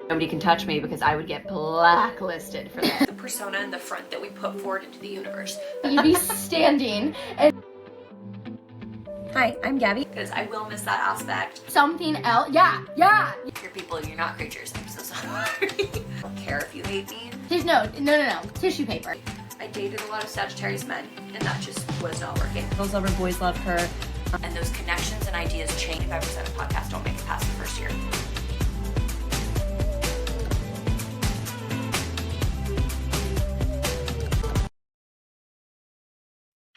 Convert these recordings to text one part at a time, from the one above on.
Nobody can touch me because I would get blacklisted for that. The persona in the front that we put forward into the universe. You'd be standing and... Hi, I'm Gabby. Because I will miss that aspect. Something else. Yeah. You're people, you're not creatures. I'm so sorry. I don't care if you hate me. No. Tissue paper. I dated a lot of Sagittarius men, and that just was not working. Girls love her, boys love her. And those connections and ideas change. 5% of podcasts don't make it past the first year.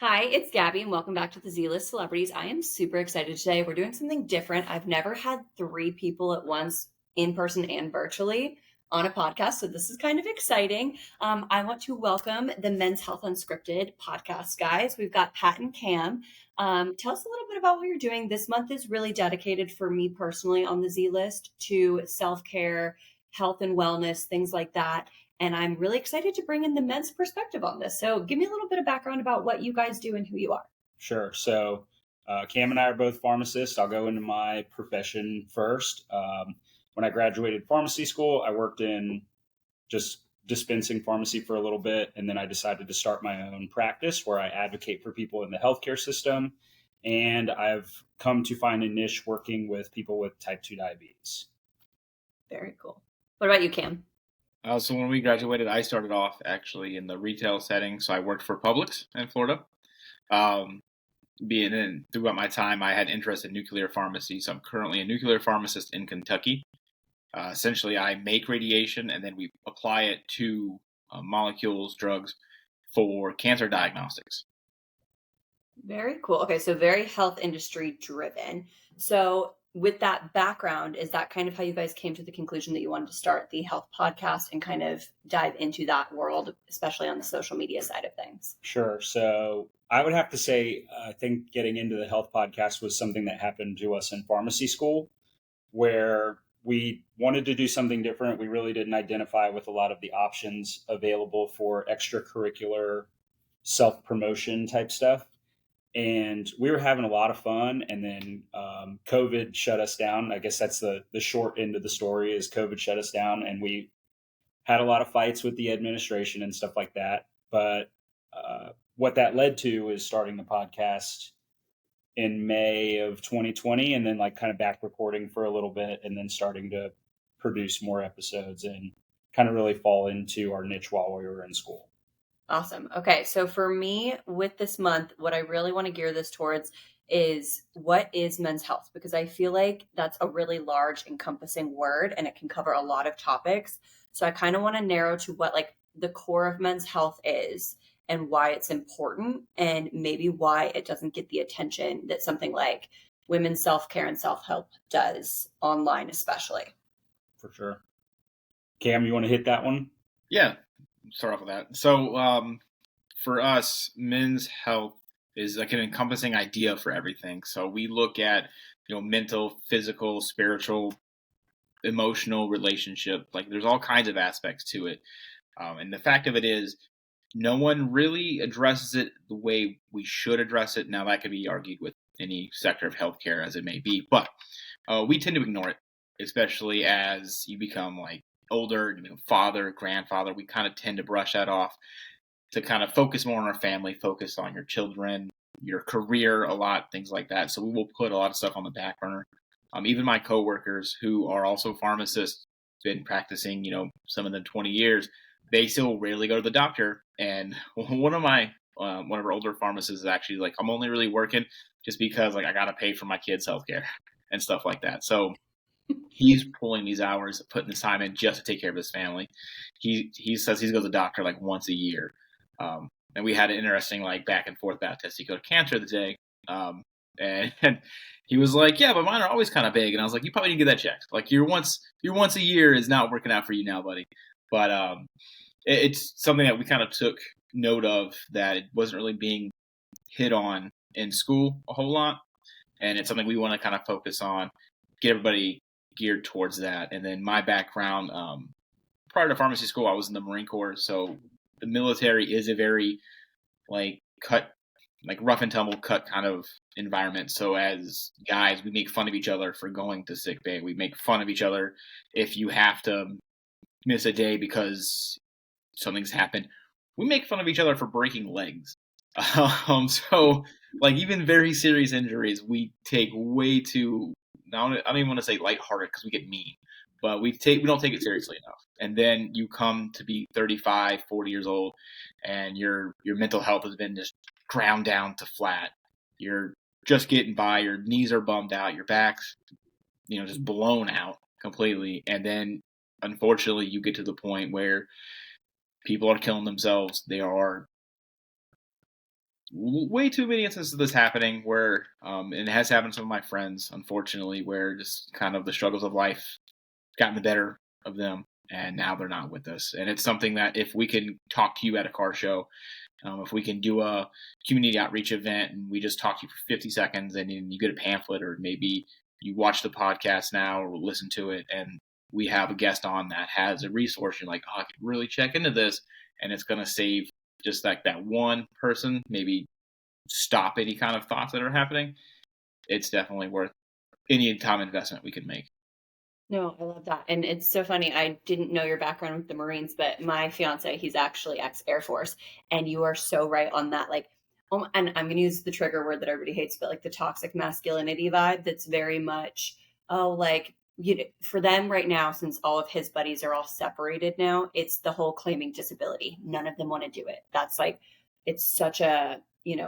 Hi, it's Gabby, and welcome back to the Z-List Celebrities. I am super excited today. We're doing something different. I've never had 3 people at once, in person and virtually, on a podcast, so this is kind of exciting. I want to welcome the Men's Health Unscripted podcast guys. We've got Pat and Cam. Tell us a little bit about what you're doing. This month is really dedicated for me personally on the Z-List to self-care, health and wellness, things like that. And I'm really excited to bring in the men's perspective on this. So give me a little bit of background about what you guys do and who you are. Sure. So Cam and I are both pharmacists. I'll go into my profession first. When I graduated pharmacy school, I worked in just dispensing pharmacy for a little bit. And then I decided to start my own practice where I advocate for people in the healthcare system. And I've come to find a niche working with people with type 2 diabetes. Very cool. What about you, Cam? So when we graduated, I started off actually in the retail setting. So I worked for Publix in Florida. Throughout my time, I had interest in nuclear pharmacy. So I'm currently a nuclear pharmacist in Kentucky. Essentially, I make radiation and then we apply it to molecules, drugs for cancer diagnostics. Very cool. Okay, so very health industry driven. So with that background, is that kind of how you guys came to the conclusion that you wanted to start the health podcast and kind of dive into that world, especially on the social media side of things? Sure. So I would have to say, I think getting into the health podcast was something that happened to us in pharmacy school, where we wanted to do something different. We really didn't identify with a lot of the options available for extracurricular self-promotion type stuff. And we were having a lot of fun. And then COVID shut us down. I guess that's the short end of the story is COVID shut us down. And we had a lot of fights with the administration and stuff like that. But what that led to is starting the podcast in May of 2020 and then like kind of back recording for a little bit and then starting to produce more episodes and kind of really fall into our niche while we were in school. Awesome. Okay. So for me with this month, what I really want to gear this towards is what is men's health? Because I feel like that's a really large encompassing word and it can cover a lot of topics. So I kind of want to narrow to what like the core of men's health is and why it's important and maybe why it doesn't get the attention that something like women's self-care and self-help does online, especially. For sure. Cam, you want to hit that one? Yeah. Start off with that. So for us, men's health is like an encompassing idea for everything. So we look at, mental, physical, spiritual, emotional relationship. Like there's all kinds of aspects to it. And the fact of it is no one really addresses it the way we should address it. Now that could be argued with any sector of healthcare as it may be, but we tend to ignore it, especially as you become like older, father, grandfather. We kind of tend to brush that off to kind of focus more on our family, focus on your children, your career a lot, things like that. So we will put a lot of stuff on the back burner. Even my coworkers who are also pharmacists, been practicing, some of them 20 years, they still rarely go to the doctor. And one of our older pharmacists is actually like, I'm only really working just because like I got to pay for my kids' healthcare and stuff like that. So he's pulling these hours, putting this time in just to take care of his family. He says he goes to the doctor like once a year. And we had an interesting like back and forth about testicular cancer the day. And he was like, yeah, but mine are always kind of big. And I was like, you probably need to get that checked. Like your once a year is not working out for you now, buddy. But it's something that we kind of took note of that it wasn't really being hit on in school a whole lot. And it's something we want to kind of focus on, get everybody geared towards that. And then my background, prior to pharmacy school, I was in the Marine Corps. So the military is a very like like rough and tumble cut kind of environment. So as guys, we make fun of each other for going to sick bay. We make fun of each other if you have to miss a day because something's happened. We make fun of each other for breaking legs. So like even very serious injuries, we take way too. I don't even want to say lighthearted because we get mean, but we don't take it seriously enough. And then you come to be 35, 40 years old, and your mental health has been just ground down to flat. You're just getting by. Your knees are bummed out. Your back's, just blown out completely. And then, unfortunately, you get to the point where people are killing themselves. They are way too many instances of this happening where, and it has happened to some of my friends, unfortunately, where just kind of the struggles of life gotten the better of them, and now they're not with us. And it's something that if we can talk to you at a car show, if we can do a community outreach event and we just talk to you for 50 seconds and you get a pamphlet, or maybe you watch the podcast now or listen to it and we have a guest on that has a resource, you're like, oh, I could really check into this, and it's going to save just like that one person, maybe stop any kind of thoughts that are happening. It's definitely worth any time investment we could make. No, I love that. And it's so funny. I didn't know your background with the Marines, but my fiance, he's actually ex-Air Force. And you are so right on that. Like, and I'm going to use the trigger word that everybody hates, but like the toxic masculinity vibe that's very much, for them right now, since all of his buddies are all separated now, it's the whole claiming disability. None of them want to do it. That's like, it's such a,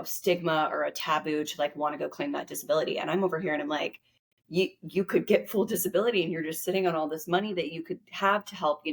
stigma or a taboo to like want to go claim that disability. And I'm over here and I'm like, you could get full disability and you're just sitting on all this money that you could have to help,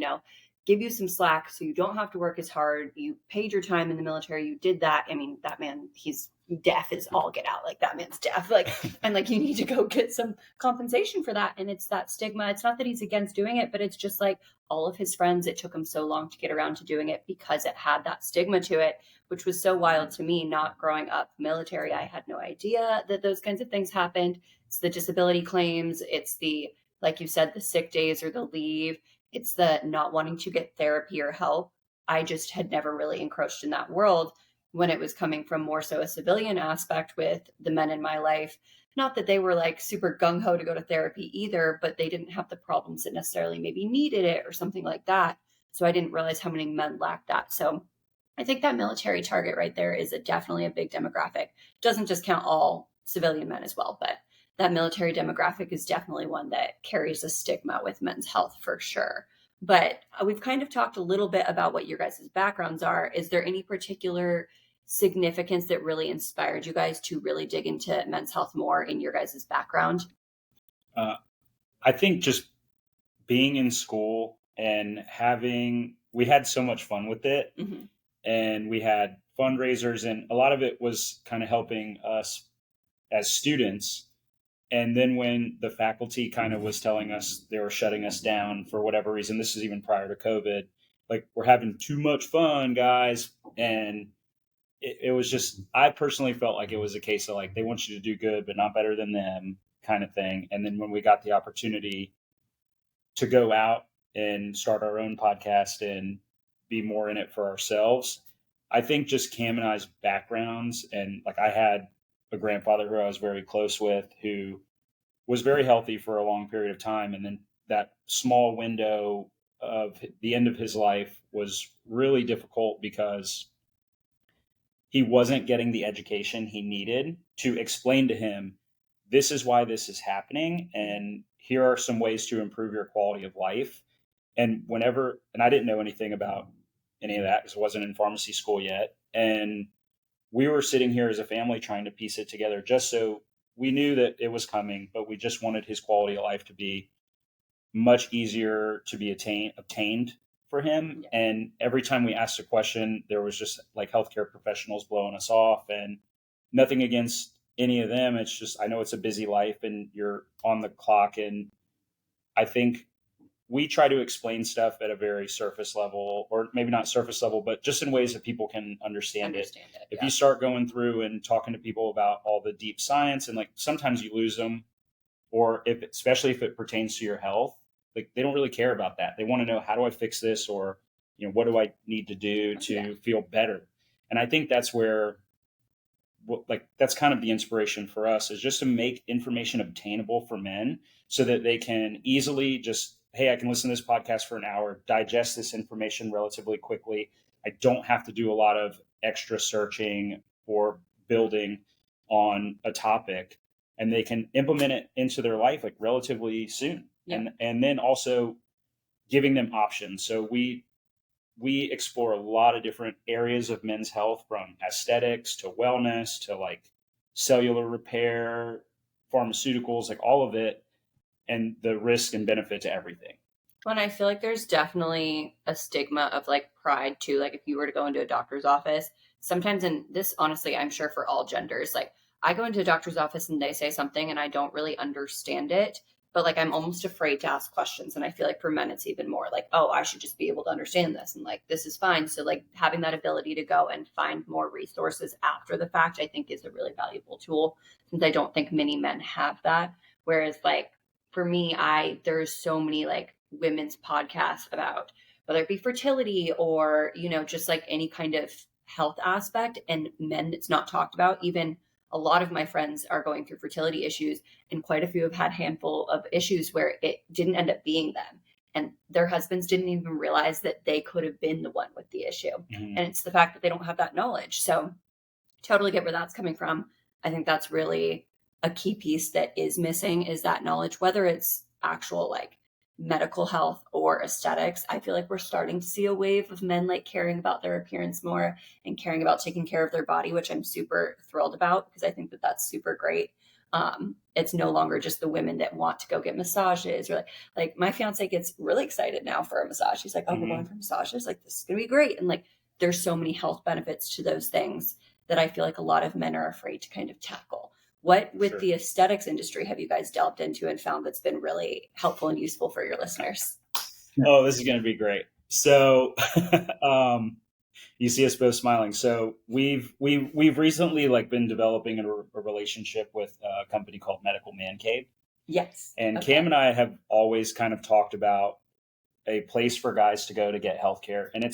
give you some slack so you don't have to work as hard. You paid your time in the military. You did that. I mean, that man, he's deaf as all get out. Like that man's deaf. Like, and like, you need to go get some compensation for that. And it's that stigma. It's not that he's against doing it, but it's just like all of his friends, it took him so long to get around to doing it because it had that stigma to it, which was so wild to me, not growing up military. I had no idea that those kinds of things happened. It's the disability claims. It's the, like you said, the sick days or the leave. It's the not wanting to get therapy or help. I just had never really encroached in that world when it was coming from more so a civilian aspect with the men in my life. Not that they were like super gung-ho to go to therapy either, but they didn't have the problems that necessarily maybe needed it or something like that. So I didn't realize how many men lacked that. So I think that military target right there is definitely a big demographic. Doesn't just count all civilian men as well, but that military demographic is definitely one that carries a stigma with men's health for sure. But we've kind of talked a little bit about what your guys' backgrounds are. Is there any particular significance that really inspired you guys to really dig into men's health more in your guys' background? I think just being in school and we had so much fun with it. Mm-hmm. And we had fundraisers, and a lot of it was kind of helping us as students. And then when the faculty kind of was telling us they were shutting us down for whatever reason, this is even prior to COVID, like, we're having too much fun, guys. And it was just, I personally felt like it was a case of like, they want you to do good, but not better than them kind of thing. And then when we got the opportunity to go out and start our own podcast and be more in it for ourselves, I think just Cam and I's backgrounds, and like I had a grandfather who I was very close with who was very healthy for a long period of time. And then that small window of the end of his life was really difficult because he wasn't getting the education he needed to explain to him, this is why this is happening, and here are some ways to improve your quality of life. And I didn't know anything about any of that because I wasn't in pharmacy school yet. And we were sitting here as a family trying to piece it together just so we knew that it was coming, but we just wanted his quality of life to be much easier to be obtained for him. Yeah. And every time we asked a question, there was just like healthcare professionals blowing us off, and nothing against any of them. It's just, I know it's a busy life and you're on the clock. And I think we try to explain stuff at a very surface level, or maybe not surface level, but just in ways that people can understand it. If you start going through and talking to people about all the deep science, and like sometimes you lose them, or especially if it pertains to your health, like they don't really care about that. They want to know, how do I fix this? Or, what do I need to do to feel better? And I think that's where like that's kind of the inspiration for us, is just to make information obtainable for men so that they can easily just, hey, I can listen to this podcast for an hour, digest this information relatively quickly. I don't have to do a lot of extra searching or building on a topic, and they can implement it into their life like relatively soon. Yeah. And then also giving them options. So we explore a lot of different areas of men's health, from aesthetics to wellness to like cellular repair, pharmaceuticals, like all of it, and the risk and benefit to everything. Well, and I feel like there's definitely a stigma of like pride too. Like if you were to go into a doctor's office, sometimes, and this honestly, I'm sure for all genders, like I go into a doctor's office and they say something and I don't really understand it, but like I'm almost afraid to ask questions. And I feel like for men, it's even more like, oh, I should just be able to understand this. And like, this is fine. So like having that ability to go and find more resources after the fact, I think is a really valuable tool, since I don't think many men have that. Whereas like for me, there's so many like women's podcasts about whether it be fertility or, you know, just like any kind of health aspect, and men, it's not talked about. Even a lot of my friends are going through fertility issues, and quite a few have had handful of issues where it didn't end up being them, and their husbands didn't even realize that they could have been the one with the issue. Mm-hmm. And it's the fact that they don't have that knowledge. So totally get where that's coming from. I think that's really a key piece that is missing, is that knowledge, whether it's actual like medical health or aesthetics. I feel like we're starting to see a wave of men like caring about their appearance more and caring about taking care of their body, which I'm super thrilled about, because I think that that's super great. It's no longer just the women that want to go get massages, or like my fiance gets really excited now for a massage. He's like, oh, we're going for massages. Like, this is going to be great. And like, there's so many health benefits to those things that I feel like a lot of men are afraid to kind of tackle. What with the aesthetics industry have you guys delved into and found that's been really helpful and useful for your listeners? Oh, this is going to be great. So, you see us both smiling. So we've recently like been developing a relationship with a company called Medical Man Cave. Yes. And Cam and I have always kind of talked about a place for guys to go to get healthcare, and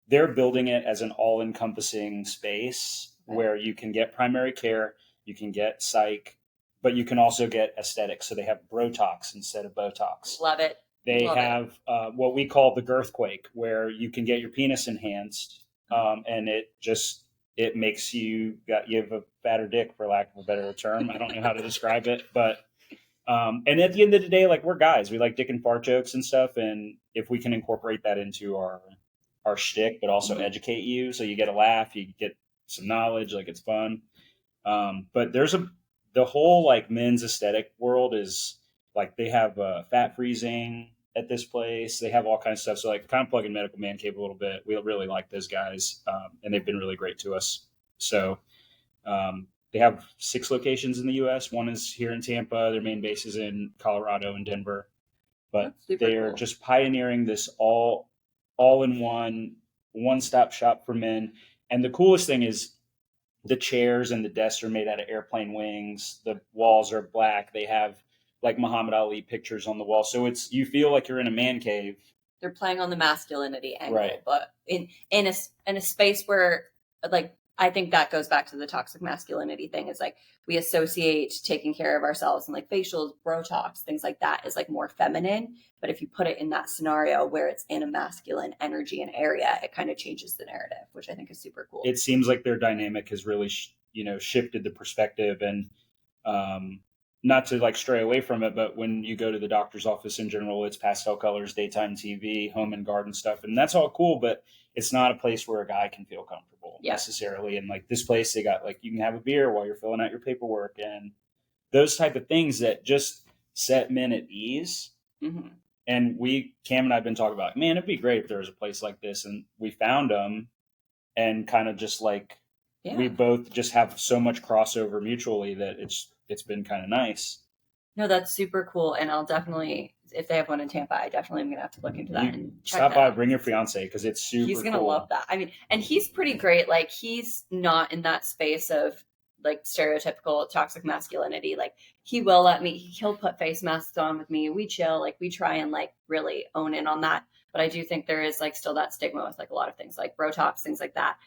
they're building it as an all-encompassing space where you can get primary care, you can get psych, but you can also get aesthetics. So they have brotox instead of Botox. Love it. They have what we call the girthquake, where you can get your penis enhanced, and it makes you have a fatter dick, for lack of a better term. I don't know how to describe it, but and at the end of the day, like, we're guys, we like dick and fart jokes and stuff, and if we can incorporate that into our shtick, but also educate you, so you get a laugh, you get some knowledge, like, it's fun. But the whole like men's aesthetic world is like, they have fat freezing at this place. They have all kinds of stuff. So like, kind of plugging Medical Man Cave a little bit. We really like those guys, and they've been really great to us. So they have 6 locations in the U.S. One is here in Tampa. Their main base is in Colorado and Denver. But they are just pioneering this all-in-one, one-stop shop for men. And the coolest thing is, the chairs and the desks are made out of airplane wings. The walls are black. They have like Muhammad Ali pictures on the wall. So you feel like you're in a man cave. They're playing on the masculinity angle, right, but in a space where, like, I think that goes back to the toxic masculinity thing. It's like, we associate taking care of ourselves and like facials, brotox, things like that is like more feminine. But if you put it in that scenario where it's in a masculine energy and area, it kind of changes the narrative, which I think is super cool. It seems like their dynamic has really, shifted the perspective, and not to like stray away from it, but when you go to the doctor's office in general, it's pastel colors, daytime TV, home and garden stuff, and that's all cool, but it's not a place where a guy can feel comfortable necessarily. And like, this place, they got like, you can have a beer while you're filling out your paperwork, and those type of things that just set men at ease. Mm-hmm. And Cam and I have been talking about, man, it'd be great if there was a place like this, and we found them, and kind of just like, we both just have so much crossover mutually that it's been kind of nice. No, that's super cool. And I'll definitely, if they have one in Tampa, I definitely am going to have to look into that and check stop that by, out. bring your fiance, because it's super He's going to cool. love that. I mean, and he's pretty great. Like, he's not in that space of like stereotypical toxic masculinity. Like, he will let me, he'll put face masks on with me. We chill, like, we try and like really own in on that. But I do think there is like still that stigma with like a lot of things like brotox, things like that.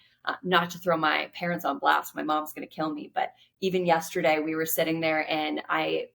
Not to throw my parents on blast, my mom's going to kill me, but even yesterday we were sitting there and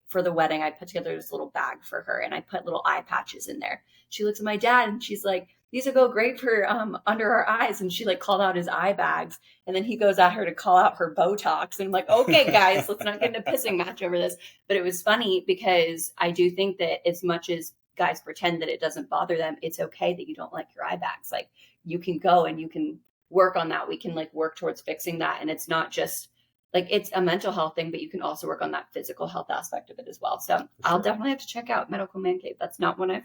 for the wedding, I put together this little bag for her and I put little eye patches in there. She looks at my dad and she's like, these will go great for under our eyes. And she like called out his eye bags. And then he goes at her to call out her Botox. And I'm like, okay, guys, let's not get in a pissing match over this. But it was funny because I do think that as much as guys pretend that it doesn't bother them, it's okay that you don't like your eye bags. Like you can go and you can work on that. We can like work towards fixing that. And it's not just like, it's a mental health thing, but you can also work on that physical health aspect of it as well. So I'll definitely have to check out Medical Man Cave. That's not one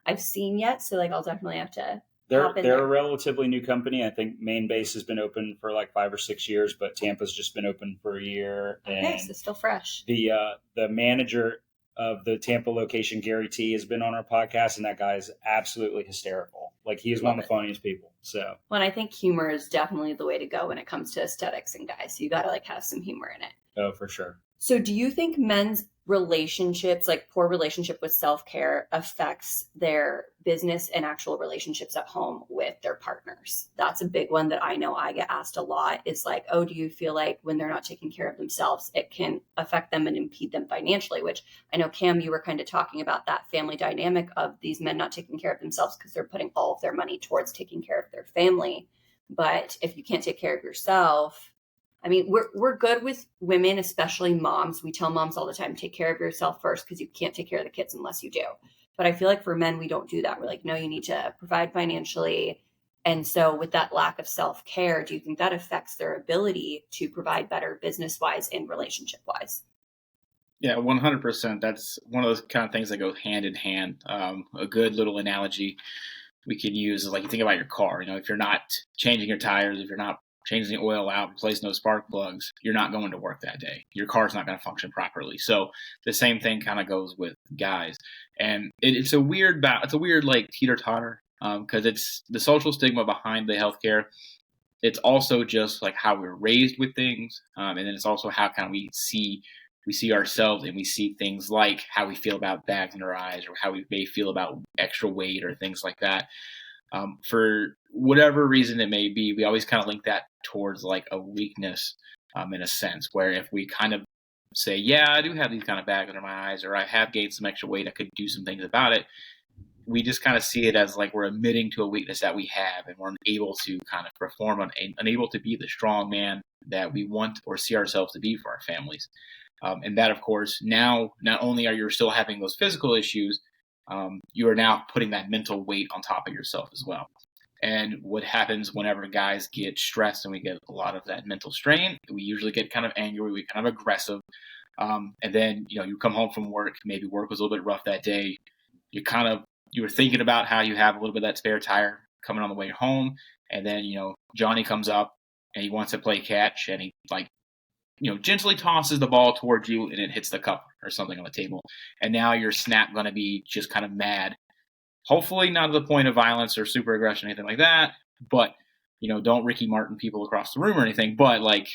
I've seen yet. So like, I'll definitely have to. They're a relatively new company. I think main base has been open for like 5 or 6 years, but Tampa's just been open for a year. Okay, and so still fresh. The manager of the Tampa location, Gary T, has been on our podcast, and that guy is absolutely hysterical. Like he is one of the funniest people. So, well, I think humor is definitely the way to go when it comes to aesthetics and guys. You got to like have some humor in it. Oh, for sure. So do you think men's relationships, like poor relationship with self-care, affects their business and actual relationships at home with their partners? That's a big one that I know I get asked a lot, is like, oh, do you feel like when they're not taking care of themselves, it can affect them and impede them financially? Which I know, Cam, you were kind of talking about that family dynamic of these men not taking care of themselves because they're putting all of their money towards taking care of their family. But if you can't take care of yourself, I mean, we're good with women, especially moms. We tell moms all the time, take care of yourself first because you can't take care of the kids unless you do. But I feel like for men, we don't do that. We're like, no, you need to provide financially. And so with that lack of self-care, do you think that affects their ability to provide better business-wise and relationship-wise? Yeah, 100%. That's one of those kind of things that go hand in hand. A good little analogy we can use is like, you think about your car. You know, if you're not changing your tires, if you're not changing the oil out, replacing those spark plugs, you're not going to work that day. Your car's not going to function properly. So the same thing kind of goes with guys. And it's a weird like teeter-totter because it's the social stigma behind the healthcare. It's also just like how we're raised with things. And then it's also how kind of we see ourselves and we see things like how we feel about bags in our eyes or how we may feel about extra weight or things like that. For whatever reason it may be, we always kind of link that towards like a weakness in a sense, where if we kind of say, yeah, I do have these kind of bags under my eyes, or I have gained some extra weight, I could do some things about it. We just kind of see it as like we're admitting to a weakness that we have and we're unable to kind of perform, unable to be the strong man that we want or see ourselves to be for our families. And that, of course, now not only are you still having those physical issues, you are now putting that mental weight on top of yourself as well. And what happens whenever guys get stressed and we get a lot of that mental strain, we usually get kind of angry, we kind of aggressive. And then, you come home from work, maybe work was a little bit rough that day. You were thinking about how you have a little bit of that spare tire coming on the way home. And then, Johnny comes up and he wants to play catch and he gently tosses the ball towards you and it hits the cup or something on the table. And now your snap going to be just kind of mad. Hopefully not to the point of violence or super aggression or anything like that. But, don't Ricky Martin people across the room or anything. But like,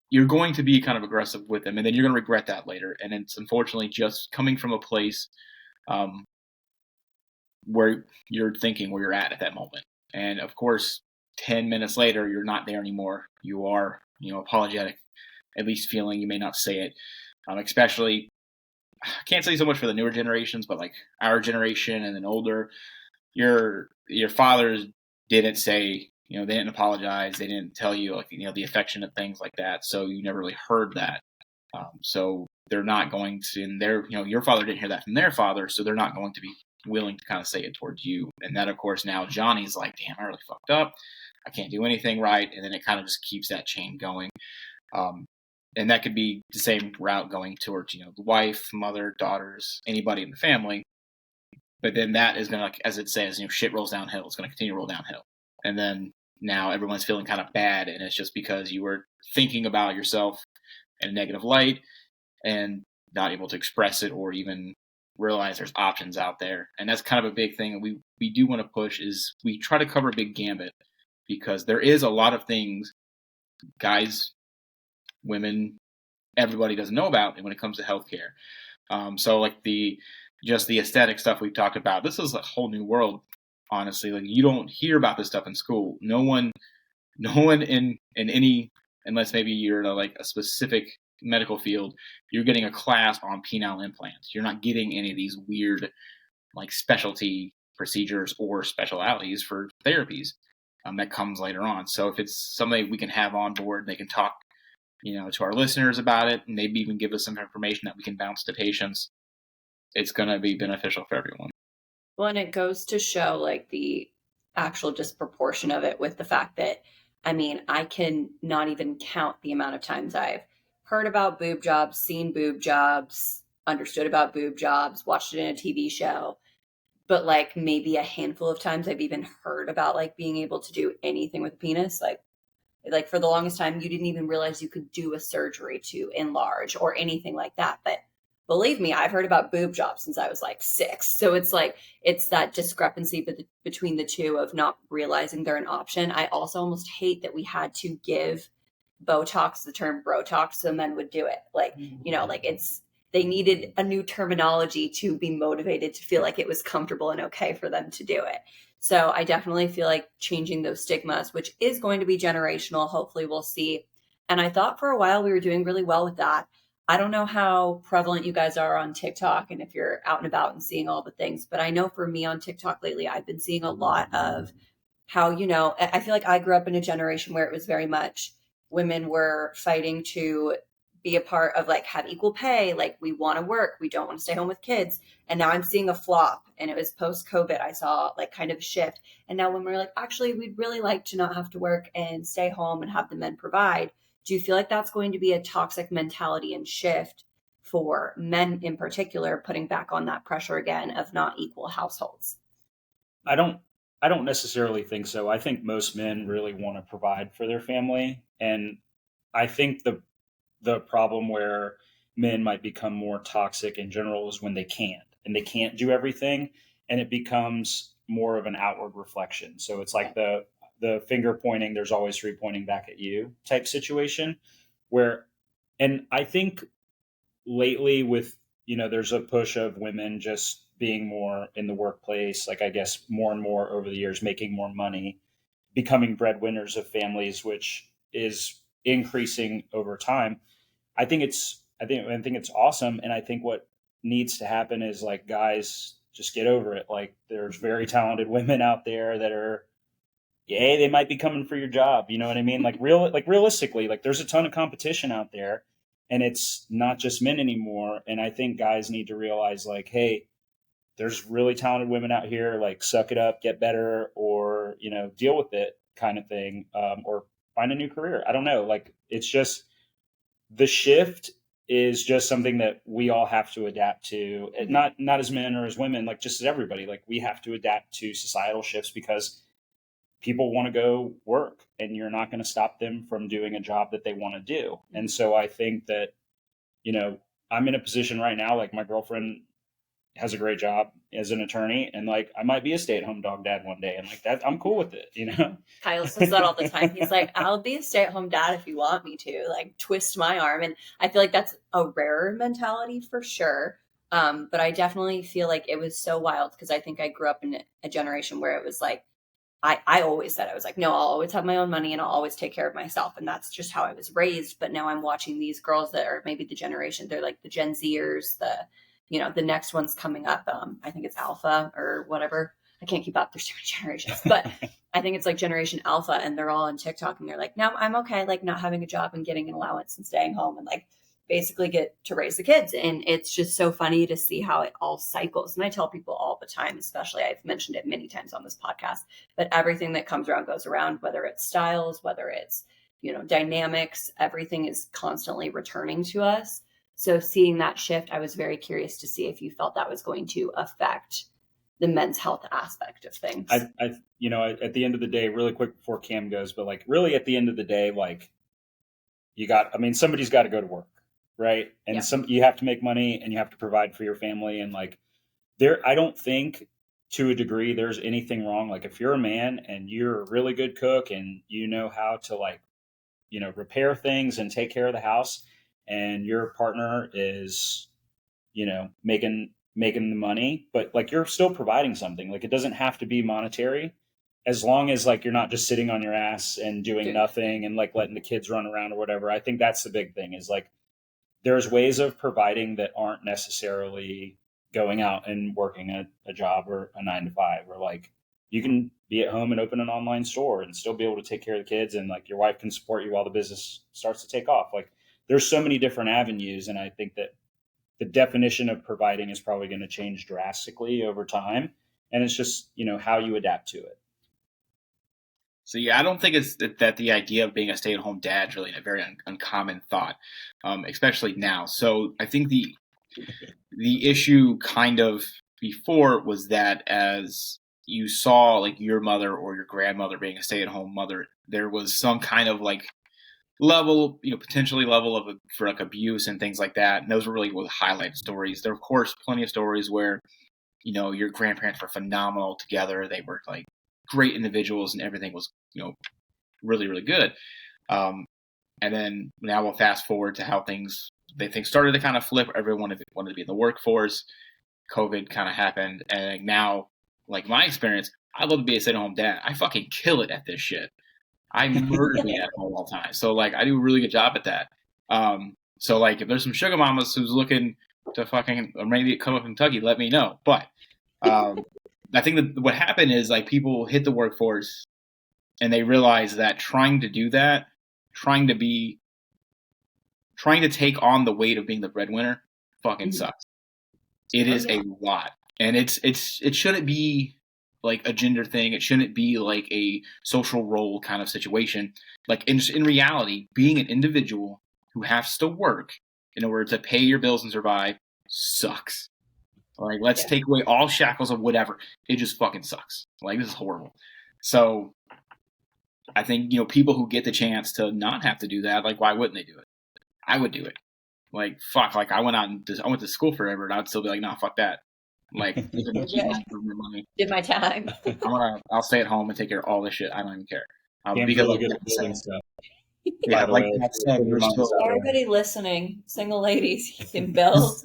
you're going to be kind of aggressive with them and then you're going to regret that later. And it's unfortunately just coming from a place where you're thinking where you're at that moment. And of course, 10 minutes later, you're not there anymore. You are, apologetic, at least feeling. You may not say it, especially, I can't say so much for the newer generations, but like our generation and then older, your fathers didn't say, they didn't apologize. They didn't tell you like, the affectionate things like that. So you never really heard that. So they're not going to, and your father didn't hear that from their father. So they're not going to be willing to kind of say it towards you. And that, of course, now Johnny's like, damn, I really fucked up. I can't do anything right. And then it kind of just keeps that chain going. And that could be the same route going towards, the wife, mother, daughters, anybody in the family. But then that is going to, like, as it says, shit rolls downhill. It's going to continue to roll downhill. And then now everyone's feeling kind of bad. And it's just because you were thinking about yourself in a negative light and not able to express it or even realize there's options out there. And that's kind of a big thing that we do want to push is we try to cover a big gambit because there is a lot of things guys, women, everybody doesn't know about when it comes to healthcare. So like the aesthetic stuff we've talked about, this is a whole new world, honestly. Like you don't hear about this stuff in school. No one no one in any, unless maybe you're in like a specific medical field, you're getting a class on penile implants. You're not getting any of these weird like specialty procedures or specialities for therapies that comes later on. So if it's somebody we can have on board, they can talk, to our listeners about it, and maybe even give us some information that we can bounce to patients. It's going to be beneficial for everyone. Well, and it goes to show like the actual disproportion of it with the fact that, I mean, I can not even count the amount of times I've heard about boob jobs, seen boob jobs, understood about boob jobs, watched it in a TV show. But like maybe a handful of times I've even heard about like being able to do anything with a penis. Like for the longest time, you didn't even realize you could do a surgery to enlarge or anything like that. But believe me, I've heard about boob jobs since I was like 6. So it's like, it's that discrepancy between the two of not realizing they're an option. I also almost hate that we had to give Botox the term brotox so men would do it. Like, like they needed a new terminology to be motivated to feel like it was comfortable and okay for them to do it. So I definitely feel like changing those stigmas, which is going to be generational. Hopefully we'll see. And I thought for a while we were doing really well with that. I don't know how prevalent you guys are on TikTok and if you're out and about and seeing all the things, but I know for me on TikTok lately, I've been seeing a lot of how, I feel like I grew up in a generation where it was very much women were fighting to be a part of like have equal pay. Like we want to work. We don't want to stay home with kids. And now I'm seeing a flop, and it was post COVID. I saw like kind of a shift. And now when we're like, actually, we'd really like to not have to work and stay home and have the men provide. Do you feel like that's going to be a toxic mentality and shift for men in particular, putting back on that pressure again of not equal households? I don't necessarily think so. I think most men really want to provide for their family, and I think the problem where men might become more toxic in general is when they can't, and they can't do everything, and it becomes more of an outward reflection. So it's like the finger pointing, there's always 3 pointing back at you type situation where, and I think lately with, there's a push of women just being more in the workplace, like I guess more and more over the years, making more money, becoming breadwinners of families, which is increasing over time. I think it's awesome. And I think what needs to happen is like, guys, just get over it. Like there's very talented women out there that are, yeah, they might be coming for your job. You know what I mean? Like realistically, like there's a ton of competition out there, and it's not just men anymore. And I think guys need to realize like, hey, there's really talented women out here, like suck it up, get better, or, deal with it kind of thing. Or find a new career. I don't know. Like it's just, the shift is just something that we all have to adapt to. Not as men or as women, like just as everybody, like we have to adapt to societal shifts because people want to go work, and you're not going to stop them from doing a job that they want to do. And so I think that, I'm in a position right now, like my girlfriend has a great job as an attorney, and like I might be a stay-at-home dog dad one day, and like that, I'm cool with it. Kyle says that all the time. He's like, I'll be a stay-at-home dad if you want me to, like twist my arm. And I feel like that's a rarer mentality for sure. But I definitely feel like it was so wild because I think I grew up in a generation where it was like, I always said, I was like, no, I'll always have my own money and I'll always take care of myself. And that's just how I was raised. But now I'm watching these girls that are maybe the generation, they're like the Gen Zers, the next one's coming up. I think it's Alpha or whatever. I can't keep up. There's too many generations, but I think it's like Generation Alpha, and they're all on TikTok and they're like, no, I'm okay. Like not having a job and getting an allowance and staying home and like basically get to raise the kids. And it's just so funny to see how it all cycles. And I tell people all the time, especially I've mentioned it many times on this podcast, but everything that comes around goes around, whether it's styles, whether it's, dynamics, everything is constantly returning to us. So seeing that shift, I was very curious to see if you felt that was going to affect the men's health aspect of things. At the end of the day, really quick before Cam goes, but like really at the end of the day, like somebody's got to go to work, right? And you have to make money and you have to provide for your family. And like I don't think to a degree there's anything wrong. Like if you're a man and you're a really good cook and you know how to like, repair things and take care of the house, and your partner is, making the money, but like you're still providing something. Like it doesn't have to be monetary. as long as like you're not just sitting on your ass and doing nothing and like letting the kids run around or whatever, I think that's the big thing is like there's ways of providing that aren't necessarily going out and working a job or a 9 to 5, or like you can be at home and open an online store and still be able to take care of the kids, and like your wife can support you while the business starts to take off. Like there's so many different avenues. And I think that the definition of providing is probably going to change drastically over time. And it's just, how you adapt to it. So yeah, I don't think it's that the idea of being a stay-at-home dad is really a very uncommon thought, especially now. So I think the issue kind of before was that as you saw like your mother or your grandmother being a stay-at-home mother, there was some kind of like level, potentially level of for like abuse and things like that. And those were really what highlighted stories. There are, of course, plenty of stories where, your grandparents were phenomenal together. They were like great individuals and everything was, really, really good. And then now we'll fast forward to how things started to kind of flip. Everyone wanted to be in the workforce. COVID kind of happened. And now, like my experience, I love to be a stay-at-home dad. I fucking kill it at this shit. I murder being at home all the time. So like I do a really good job at that. So like if there's some sugar mamas who's looking to fucking, or maybe come up in Kentucky, let me know. But I think that what happened is like people hit the workforce and they realize that trying to do that, trying to take on the weight of being the breadwinner fucking sucks. It is a lot. And it shouldn't be like a gender thing. It shouldn't be like a social role kind of situation. Like in reality, being an individual who has to work in order to pay your bills and survive sucks. Like, let's take away all shackles of whatever. It just fucking sucks. Like, this is horrible. So I think, people who get the chance to not have to do that, like, why wouldn't they do it? I would do it. Like, fuck, like I went to school forever and I'd still be like, nah, fuck that. Like, money. Did my time. I'll stay at home and take care of all this shit. I don't even care. Because really good at building stuff. Yeah, like I said, everybody listening, single ladies, you can build.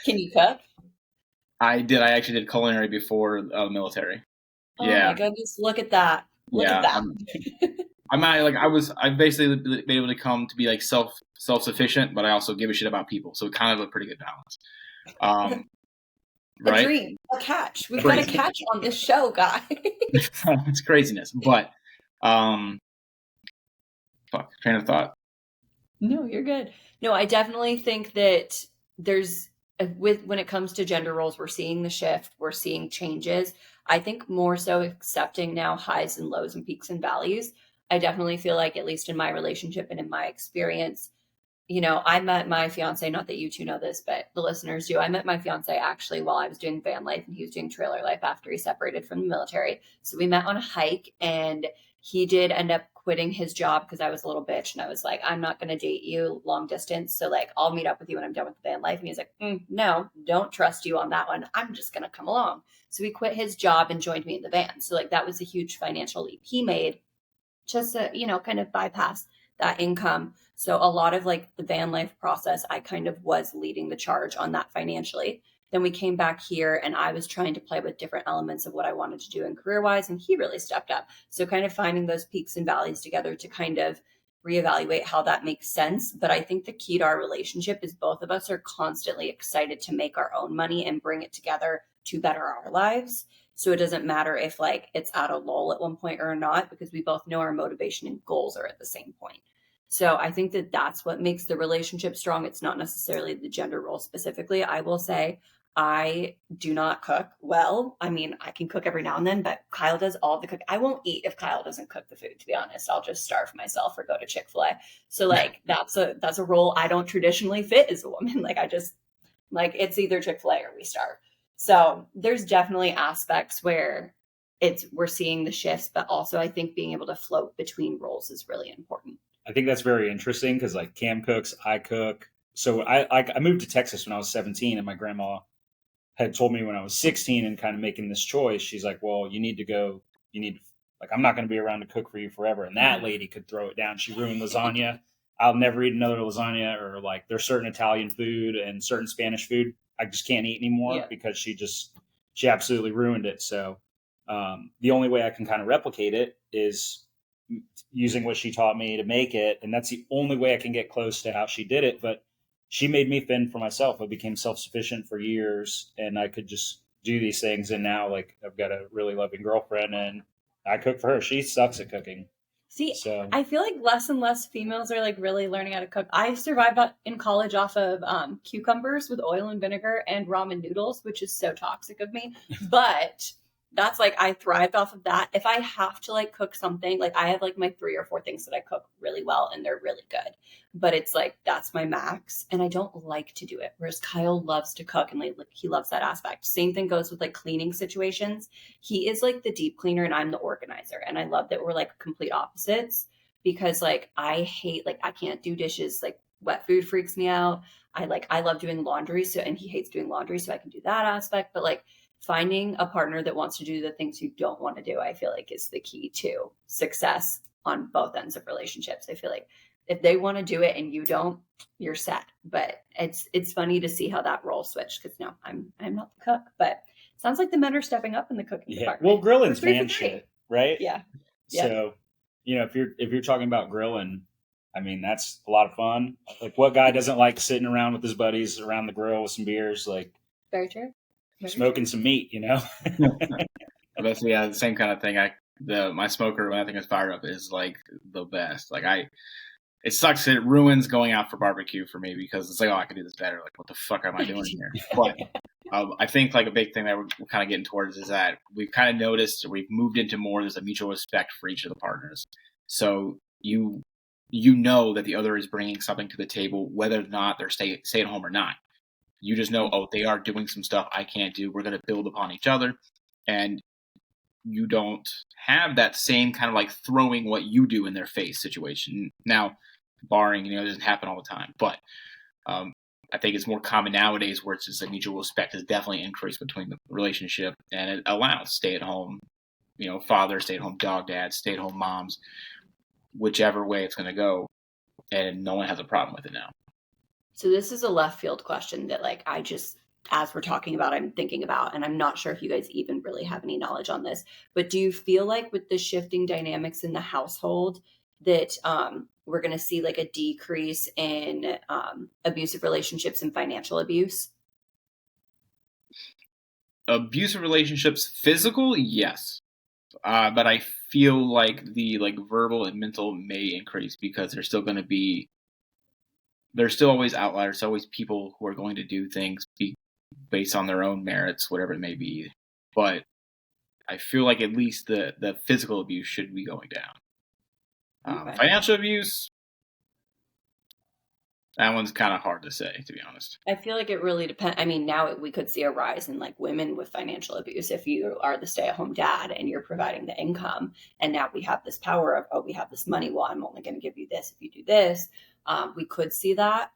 Can you cook? I did. I actually did culinary before military. Oh my goodness! Look at that. Look at that. I've basically been able to come to be like self-sufficient, but I also give a shit about people. So kind of a pretty good balance. Right? A dream, a catch. We've got a catch on this show, guys. It's craziness, but train of thought. No, you're good. No, I definitely think that there's when it comes to gender roles, we're seeing the shift, we're seeing changes. I think more so accepting now highs and lows and peaks and valleys. I definitely feel like, at least in my relationship and in my experience, I met my fiance, not that you two know this, but the listeners do. I met my fiance actually while I was doing van life and he was doing trailer life after he separated from the military. So we met on a hike and he did end up quitting his job because I was a little bitch. And I was like, I'm not going to date you long distance. So like, I'll meet up with you when I'm done with the van life. And he's like, no, don't trust you on that one. I'm just going to come along. So he quit his job and joined me in the van. So like, that was a huge financial leap he made just to, kind of bypass that income. So a lot of like the van life process, I kind of was leading the charge on that financially. Then we came back here and I was trying to play with different elements of what I wanted to do in career-wise, and he really stepped up. So kind of finding those peaks and valleys together to kind of reevaluate how that makes sense. But I think the key to our relationship is both of us are constantly excited to make our own money and bring it together to better our lives. So it doesn't matter if like it's at a lull at one point or not, because we both know our motivation and goals are at the same point. So I think that that's what makes the relationship strong. It's not necessarily the gender role specifically. I will say I do not cook well. I mean, I can cook every now and then, but Kyle does all the cooking. I won't eat if Kyle doesn't cook the food, to be honest. I'll just starve myself or go to Chick-fil-A. So like that's a role I don't traditionally fit as a woman. Like I just like it's either Chick-fil-A or we starve. So there's definitely aspects where we're seeing the shifts, but also I think being able to float between roles is really important. I think that's very interesting because like Cam cooks, I cook. So I moved to Texas when I was 17, and my grandma had told me when I was 16 and kind of making this choice, she's like, well, I'm not going to be around to cook for you forever. And that lady could throw it down. She ruined lasagna. I'll never eat another lasagna, or like there's certain Italian food and certain Spanish food I just can't eat anymore because she absolutely ruined it. So The only way I can kind of replicate it is using what she taught me to make it. And that's the only way I can get close to how she did it. But she made me fend for myself. I became self-sufficient for years, and I could just do these things. And now, like, I've got a really loving girlfriend, and I cook for her. She sucks at cooking. See, So I feel like less and less females are like really learning how to cook. I survived in college off of cucumbers with oil and vinegar and ramen noodles, which is so toxic of me. But that's like, I thrived off of that. If I have to like cook something, like I have like my 3 or 4 things that I cook really well and they're really good. But it's like, that's my max. And I don't like to do it. Whereas Kyle loves to cook and like he loves that aspect. Same thing goes with like cleaning situations. He is like the deep cleaner and I'm the organizer. And I love that we're like complete opposites, because like I hate, like I can't do dishes. Like wet food freaks me out. I love doing laundry. So, and he hates doing laundry. So I can do that aspect. But like finding a partner that wants to do the things you don't want to do, I feel like is the key to success on both ends of relationships. I feel like if they want to do it and you don't, you're set. But it's funny to see how that role switched, because no, I'm not the cook, but it sounds like the men are stepping up in the cooking department. Well, grilling's We're 3 for man 3. shit, right? Yeah. So, if you're talking about grilling, I mean, that's a lot of fun. Like, what guy doesn't like sitting around with his buddies around the grill with some beers, like Very true. smoking some meat, That's the same kind of thing. My smoker, when I think it's fired up, is like the best. Like it sucks. It ruins going out for barbecue for me, because it's like, oh, I can do this better. Like, what the fuck am I doing here? But I think like a big thing that we're kind of getting towards is that we've kind of noticed we've moved into more. There's a mutual respect for each of the partners. So you know that the other is bringing something to the table, whether or not they're stay at home or not. You just know, oh, they are doing some stuff I can't do. We're going to build upon each other. And you don't have that same kind of like throwing what you do in their face situation. Now, barring, it doesn't happen all the time. But I think it's more common nowadays where it's just a mutual respect has definitely increased between the relationship. And it allows stay-at-home, father, stay-at-home dog dads, stay-at-home moms, whichever way it's going to go. And no one has a problem with it now. So this is a left field question that like I just, as we're talking about, I'm thinking about, and I'm not sure if you guys even really have any knowledge on this, but do you feel like with the shifting dynamics in the household that we're going to see like a decrease in abusive relationships and financial abuse? Abusive relationships, physical, yes. But I feel like the verbal and mental may increase, because there's still always outliers. There's always people who are going to do things based on their own merits, whatever it may be. But I feel like at least the physical abuse should be going down. Okay. Financial abuse, that one's kind of hard to say, to be honest. I feel like it really depends. I mean, now we could see a rise in like women with financial abuse. If you are the stay-at-home dad and you're providing the income, and now we have this power of, oh, we have this money. Well, I'm only going to give you this if you do this. We could see that.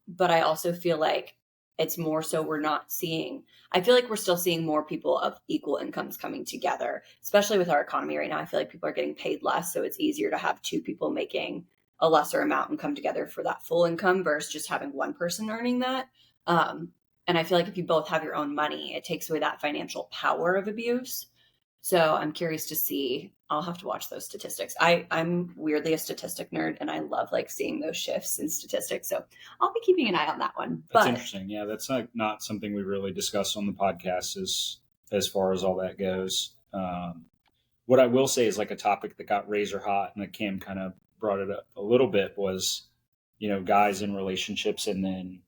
But I also feel like it's more so we're not seeing, I feel like we're still seeing more people of equal incomes coming together, especially with our economy right now. I feel like people are getting paid less. So it's easier to have 2 people making a lesser amount and come together for that full income versus just having one person earning that. And I feel like if you both have your own money, it takes away that financial power of abuse. So I'm curious to see, I'll have to watch those statistics. I'm weirdly a statistic nerd, and I love like seeing those shifts in statistics. So I'll be keeping an eye on that one. That's interesting. Yeah, that's not something we really discussed on the podcast as far as all that goes. What I will say is like a topic that got razor hot, and that Cam kind of brought it up a little bit, was, guys in relationships. And then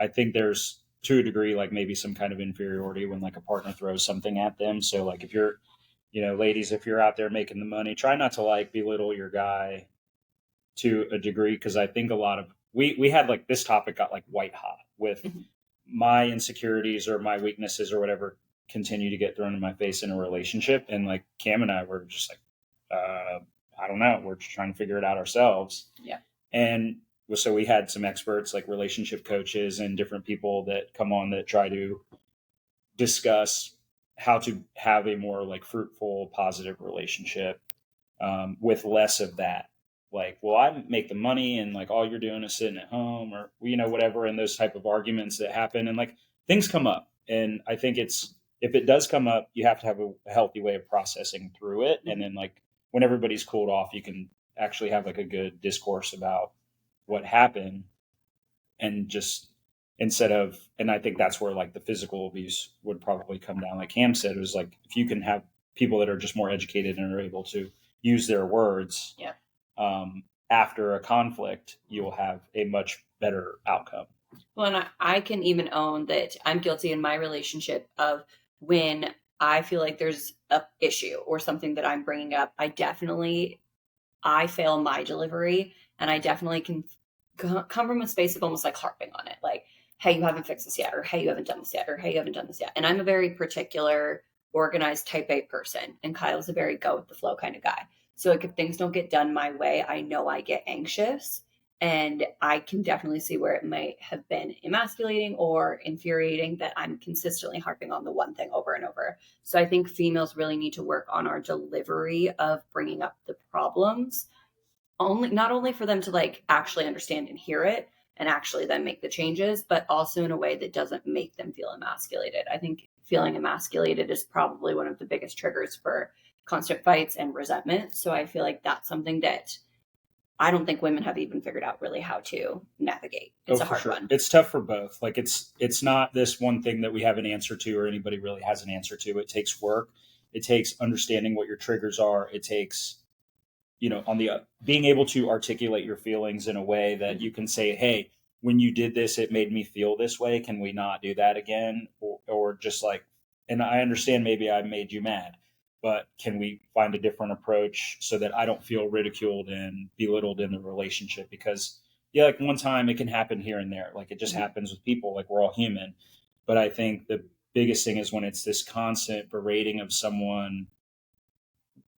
I think there's, to a degree, like maybe some kind of inferiority when like a partner throws something at them. So like if you're, ladies, if you're out there making the money, try not to like belittle your guy to a degree. Cause I think a lot of, we had like this topic got like white hot with my insecurities or my weaknesses or whatever continue to get thrown in my face in a relationship. And like Cam and I were just like, I don't know. We're just trying to figure it out ourselves. Yeah. And so we had some experts like relationship coaches and different people that come on that try to discuss how to have a more like fruitful, positive relationship with less of that. Like, well, I make the money and like all you're doing is sitting at home, or, whatever. And those type of arguments that happen, and like things come up. And I think it's if it does come up, you have to have a healthy way of processing through it. And then like when everybody's cooled off, you can actually have like a good discourse about what happened, and just instead of, and I think that's where like the physical abuse would probably come down. Like Cam said, it was like, if you can have people that are just more educated and are able to use their words after a conflict, you'll have a much better outcome. Well, and I can even own that I'm guilty in my relationship of when I feel like there's a issue or something that I'm bringing up, I fail my delivery, and I definitely can come from a space of almost like harping on it. Like, hey, you haven't fixed this yet, or hey, you haven't done this yet, or hey, you haven't done this yet. And I'm a very particular, organized type A person, and Kyle's a very go with the flow kind of guy. So like if things don't get done my way, I know I get anxious, and I can definitely see where it might have been emasculating or infuriating that I'm consistently harping on the one thing over and over. So I think females really need to work on our delivery of bringing up the problems, not only for them to like actually understand and hear it and actually then make the changes, but also in a way that doesn't make them feel emasculated. I think feeling emasculated is probably one of the biggest triggers for constant fights and resentment. So I feel like that's something that I don't think women have even figured out really how to navigate. It's a hard one. It's tough for both. Like it's not this one thing that we have an answer to, or anybody really has an answer to. It takes work. It takes understanding what your triggers are. It takes, on the being able to articulate your feelings in a way that you can say, hey, when you did this, it made me feel this way. Can we not do that again? Or just like, and I understand maybe I made you mad, but can we find a different approach so that I don't feel ridiculed and belittled in the relationship? Because like one time it can happen here and there. Like it just happens with people, like we're all human. But I think the biggest thing is when it's this constant berating of someone,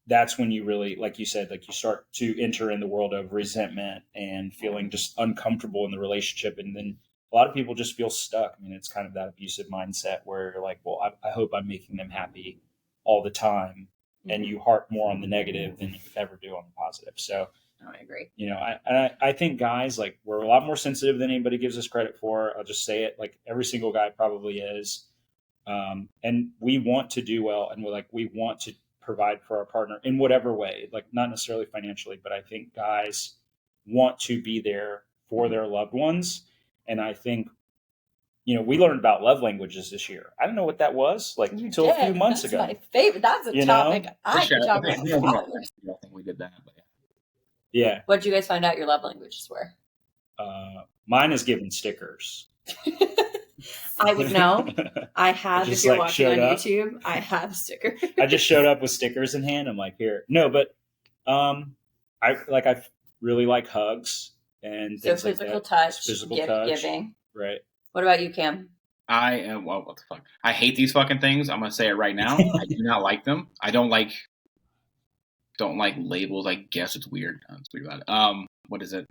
that's when you really, like you said, like you start to enter in the world of resentment and feeling just uncomfortable in the relationship. And then a lot of people just feel stuck. I mean, it's kind of that abusive mindset where you're like, well, I hope I'm making them happy all the time. And you harp more on the negative than you ever do on the positive. So I agree. I think guys, like we're a lot more sensitive than anybody gives us credit for. I'll just say it, like every single guy probably is. And we want to do well, and we want to provide for our partner in whatever way, like not necessarily financially, but I think guys want to be there for their loved ones. And I think, we learned about love languages this year. I don't know what that was like until a few months ago. That's my favorite. That's a topic I could talk about. I don't think we did that. But yeah. What did you guys find out your love languages were? Mine is giving stickers. I would know. I have, if you're watching on YouTube, I have stickers. I just showed up with stickers in hand. I'm like, here. No, but I really like hugs and so things physical like that. touch, Physical touch. giving. Right. What about you, Cam? I am, well, what the fuck? I hate these fucking things. I'm going to say it right now. I do not like them. I don't like labels. I guess it's weird. It's weird about it. What is it?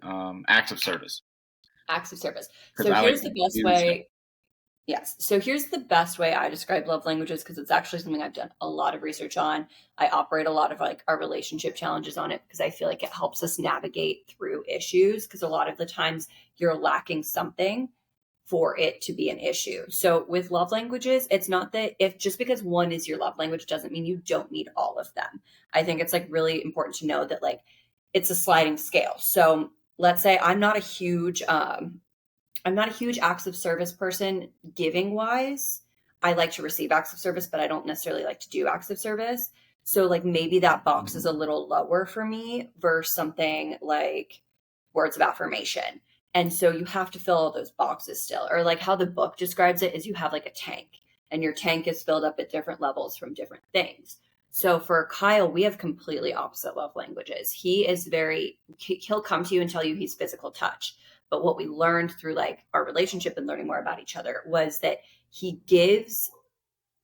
Acts of service. Acts of service. So here's the best way. Yes. So here's the best way I describe love languages, because it's actually something I've done a lot of research on. I operate a lot of like our relationship challenges on it because I feel like it helps us navigate through issues, because a lot of the times you're lacking something for it to be an issue. So with love languages, it's not that just because one is your love language doesn't mean you don't need all of them. I think it's like really important to know that like it's a sliding scale. So let's say I'm not a huge acts of service person giving wise. I like to receive acts of service, but I don't necessarily like to do acts of service. So like maybe that box is a little lower for me versus something like words of affirmation. And so you have to fill all those boxes still. Or like how the book describes it is you have like a tank, and your tank is filled up at different levels from different things. So for Kyle, we have completely opposite love languages. He'll come to you and tell you he's physical touch. But what we learned through like our relationship and learning more about each other was that he gives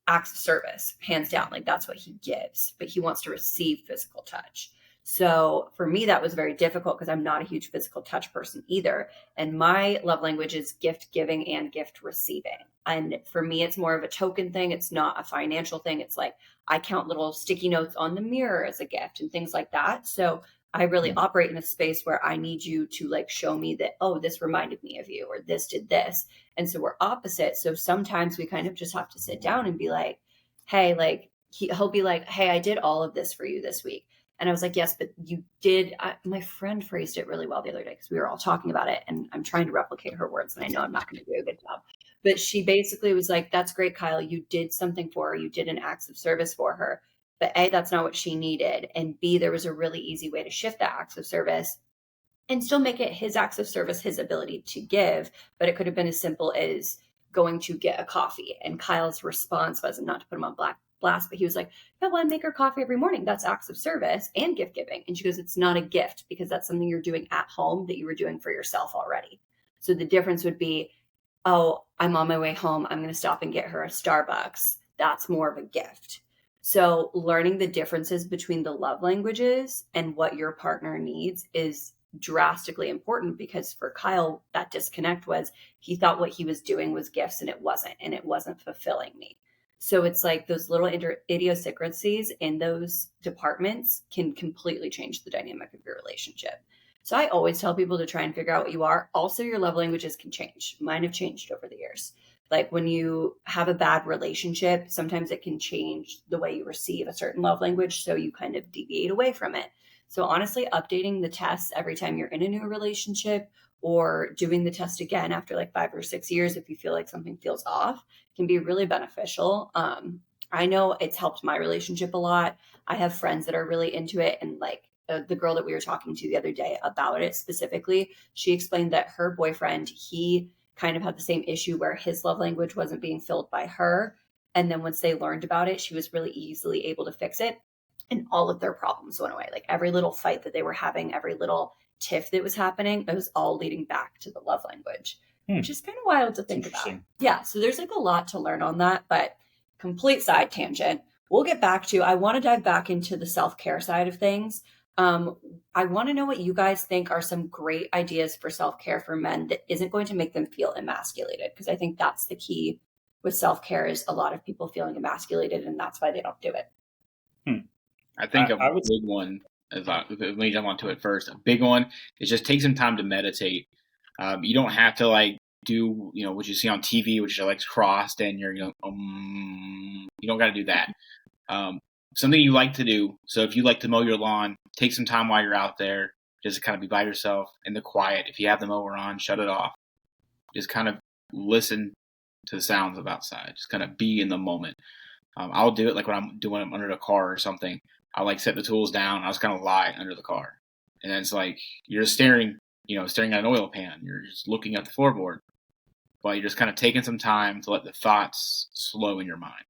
acts of service, hands down. Like that's what he gives, but he wants to receive physical touch. So for me, that was very difficult because I'm not a huge physical touch person either. And my love language is gift giving and gift receiving. And for me, it's more of a token thing. It's not a financial thing. It's like I count little sticky notes on the mirror as a gift and things like that. So I really operate in a space where I need you to like show me that, oh, this reminded me of you, or this did this. And so we're opposite. So sometimes we kind of just have to sit down and be like, hey, like, he'll be like, hey, I did all of this for you this week. And I was like, yes, but you did. My friend phrased it really well the other day because we were all talking about it, and I'm trying to replicate her words, and I know I'm not going to do a good job. But she basically was like, that's great, Kyle. You did something for her. You did an acts of service for her. But A, that's not what she needed. And B, there was a really easy way to shift that acts of service and still make it his acts of service, his ability to give. But it could have been as simple as going to get a coffee. And Kyle's response was, not to put him on blast, but he was like, yeah, well, I make her coffee every morning. That's acts of service and gift giving. And she goes, it's not a gift because that's something you're doing at home that you were doing for yourself already. So the difference would be, oh, I'm on my way home. I'm going to stop and get her a Starbucks. That's more of a gift. So learning the differences between the love languages and what your partner needs is drastically important, because for Kyle, that disconnect was he thought what he was doing was gifts and it wasn't fulfilling me. So it's like those little idiosyncrasies in those departments can completely change the dynamic of your relationship. So I always tell people to try and figure out what you are. Also, your love languages can change. Mine have changed over the years. Like when you have a bad relationship, sometimes it can change the way you receive a certain love language. So you kind of deviate away from it. So honestly, updating the tests every time you're in a new relationship, or doing the test again after like 5 or 6 years if you feel like something feels off, can be really beneficial. I know it's helped my relationship a lot. I have friends that are really into it, and like the girl that we were talking to the other day about it specifically, she explained that her boyfriend, he kind of had the same issue where his love language wasn't being filled by her. And then once they learned about it, she was really easily able to fix it. And all of their problems went away. Like every little fight that they were having, every little tiff that was happening, it was all leading back to the love language, which is kind of wild to think about. Yeah. So there's like a lot to learn on that, but complete side tangent. We'll get back to, I want to dive back into the self-care side of things. I want to know what you guys think are some great ideas for self-care for men that isn't going to make them feel emasculated. Because I think that's the key with self-care, is a lot of people feeling emasculated, and that's why they don't do it. I think big one, let me jump onto it first. A big one is just take some time to meditate. You don't have to like do, what you see on TV, which is legs crossed and you're, you don't got to do that. Something you like to do. So if you like to mow your lawn, take some time while you're out there, just kind of be by yourself in the quiet. If you have the mower on, shut it off. Just kind of listen to the sounds of outside. Just kind of be in the moment. I'll do it like when I'm doing it under the car or something. I'll like set the tools down. I'll just kind of lie under the car. And then it's like you're staring at an oil pan. You're just looking at the floorboard. But you're just kind of taking some time to let the thoughts slow in your mind.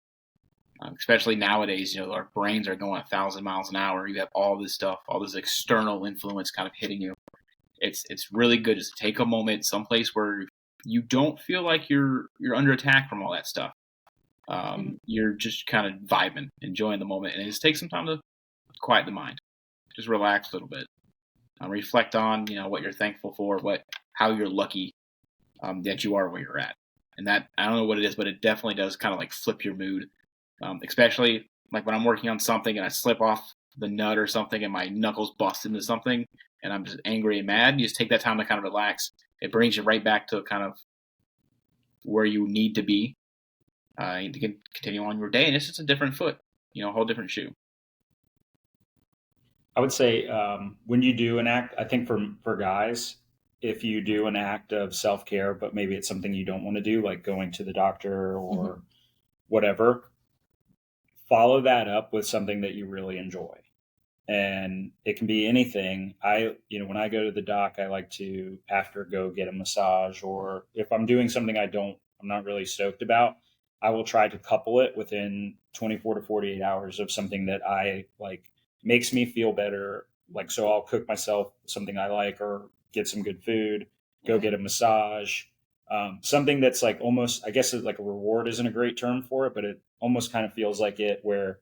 Especially nowadays, our brains are going 1,000 miles an hour. You have all this stuff, all this external influence kind of hitting you. It's really good just to take a moment someplace where you don't feel like you're under attack from all that stuff. You're just kind of vibing, enjoying the moment, and it just takes some time to quiet the mind. Just relax a little bit. Reflect on, what you're thankful for, how you're lucky that you are where you're at. And that, I don't know what it is, but it definitely does kind of like flip your mood. Especially like when I'm working on something and I slip off the nut or something and my knuckles bust into something and I'm just angry and mad. You just take that time to kind of relax. It brings you right back to kind of where you need to be. To continue on your day, and it's just a different foot, a whole different shoe. I would say when you do an act, I think for guys, if you do an act of self-care, but maybe it's something you don't want to do, like going to the doctor or whatever, follow that up with something that you really enjoy. And it can be anything. When I go to the doc, I like to after go get a massage, or if I'm doing something I'm not really stoked about, I will try to couple it within 24 to 48 hours of something that I like, makes me feel better. Like, so I'll cook myself something I like, or get some good food, go get a massage, something that's like almost, I guess like a reward isn't a great term for it, but it almost kind of feels like it, where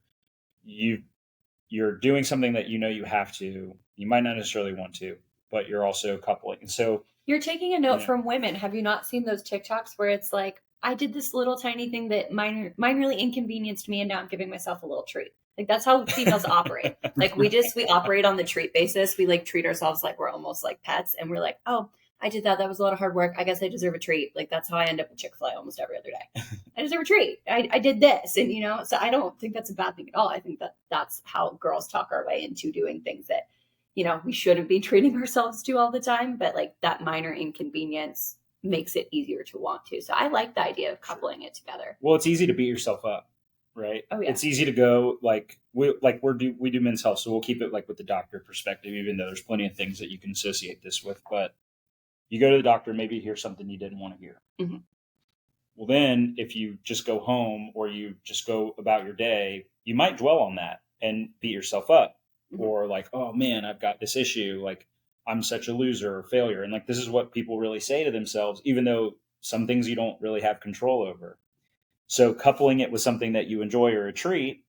you're doing something that you have to, you might not necessarily want to, but you're also coupling. And so you're taking a note from women. Have you not seen those TikToks where it's like, I did this little tiny thing that mine really inconvenienced me, and now I'm giving myself a little treat. Like that's how females operate. Like we operate on the treat basis. We like treat ourselves like we're almost like pets, and we're like, oh, I did that. That was a lot of hard work. I guess I deserve a treat. Like, that's how I end up with Chick-fil-A almost every other day. I deserve a treat. I did this. And, you know, so I don't think that's a bad thing at all. I think that that's how girls talk our way into doing things that, you know, we shouldn't be treating ourselves to all the time. But like that minor inconvenience makes it easier to want to. So I like the idea of coupling it together. Well, it's easy to beat yourself up, right? Oh, yeah. It's easy to go we do men's health, so we'll keep it like with the doctor perspective, even though there's plenty of things that you can associate this with. But you go to the doctor, maybe you hear something you didn't want to hear. Mm-hmm. Well, then if you just go home or you just go about your day, you might dwell on that and beat yourself up. Mm-hmm. Or like, oh man, I've got this issue. Like, I'm such a loser or failure. And like, this is what people really say to themselves, even though some things you don't really have control over. So coupling it with something that you enjoy or a treat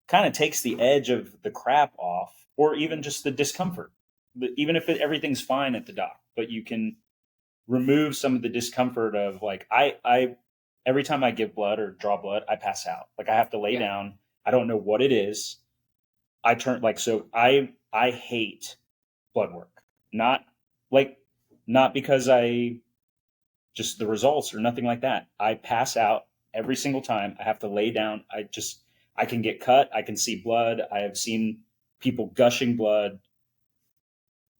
kind of takes the edge of the crap off, or even just the discomfort. Even if everything's fine at the doc, but you can remove some of the discomfort of like, I every time I give blood or draw blood, I pass out. Like, I have to lay down. I don't know what it is. I hate blood work. Not because just the results or nothing like that. I pass out every single time. I have to lay down. I can get cut. I can see blood. I have seen people gushing blood.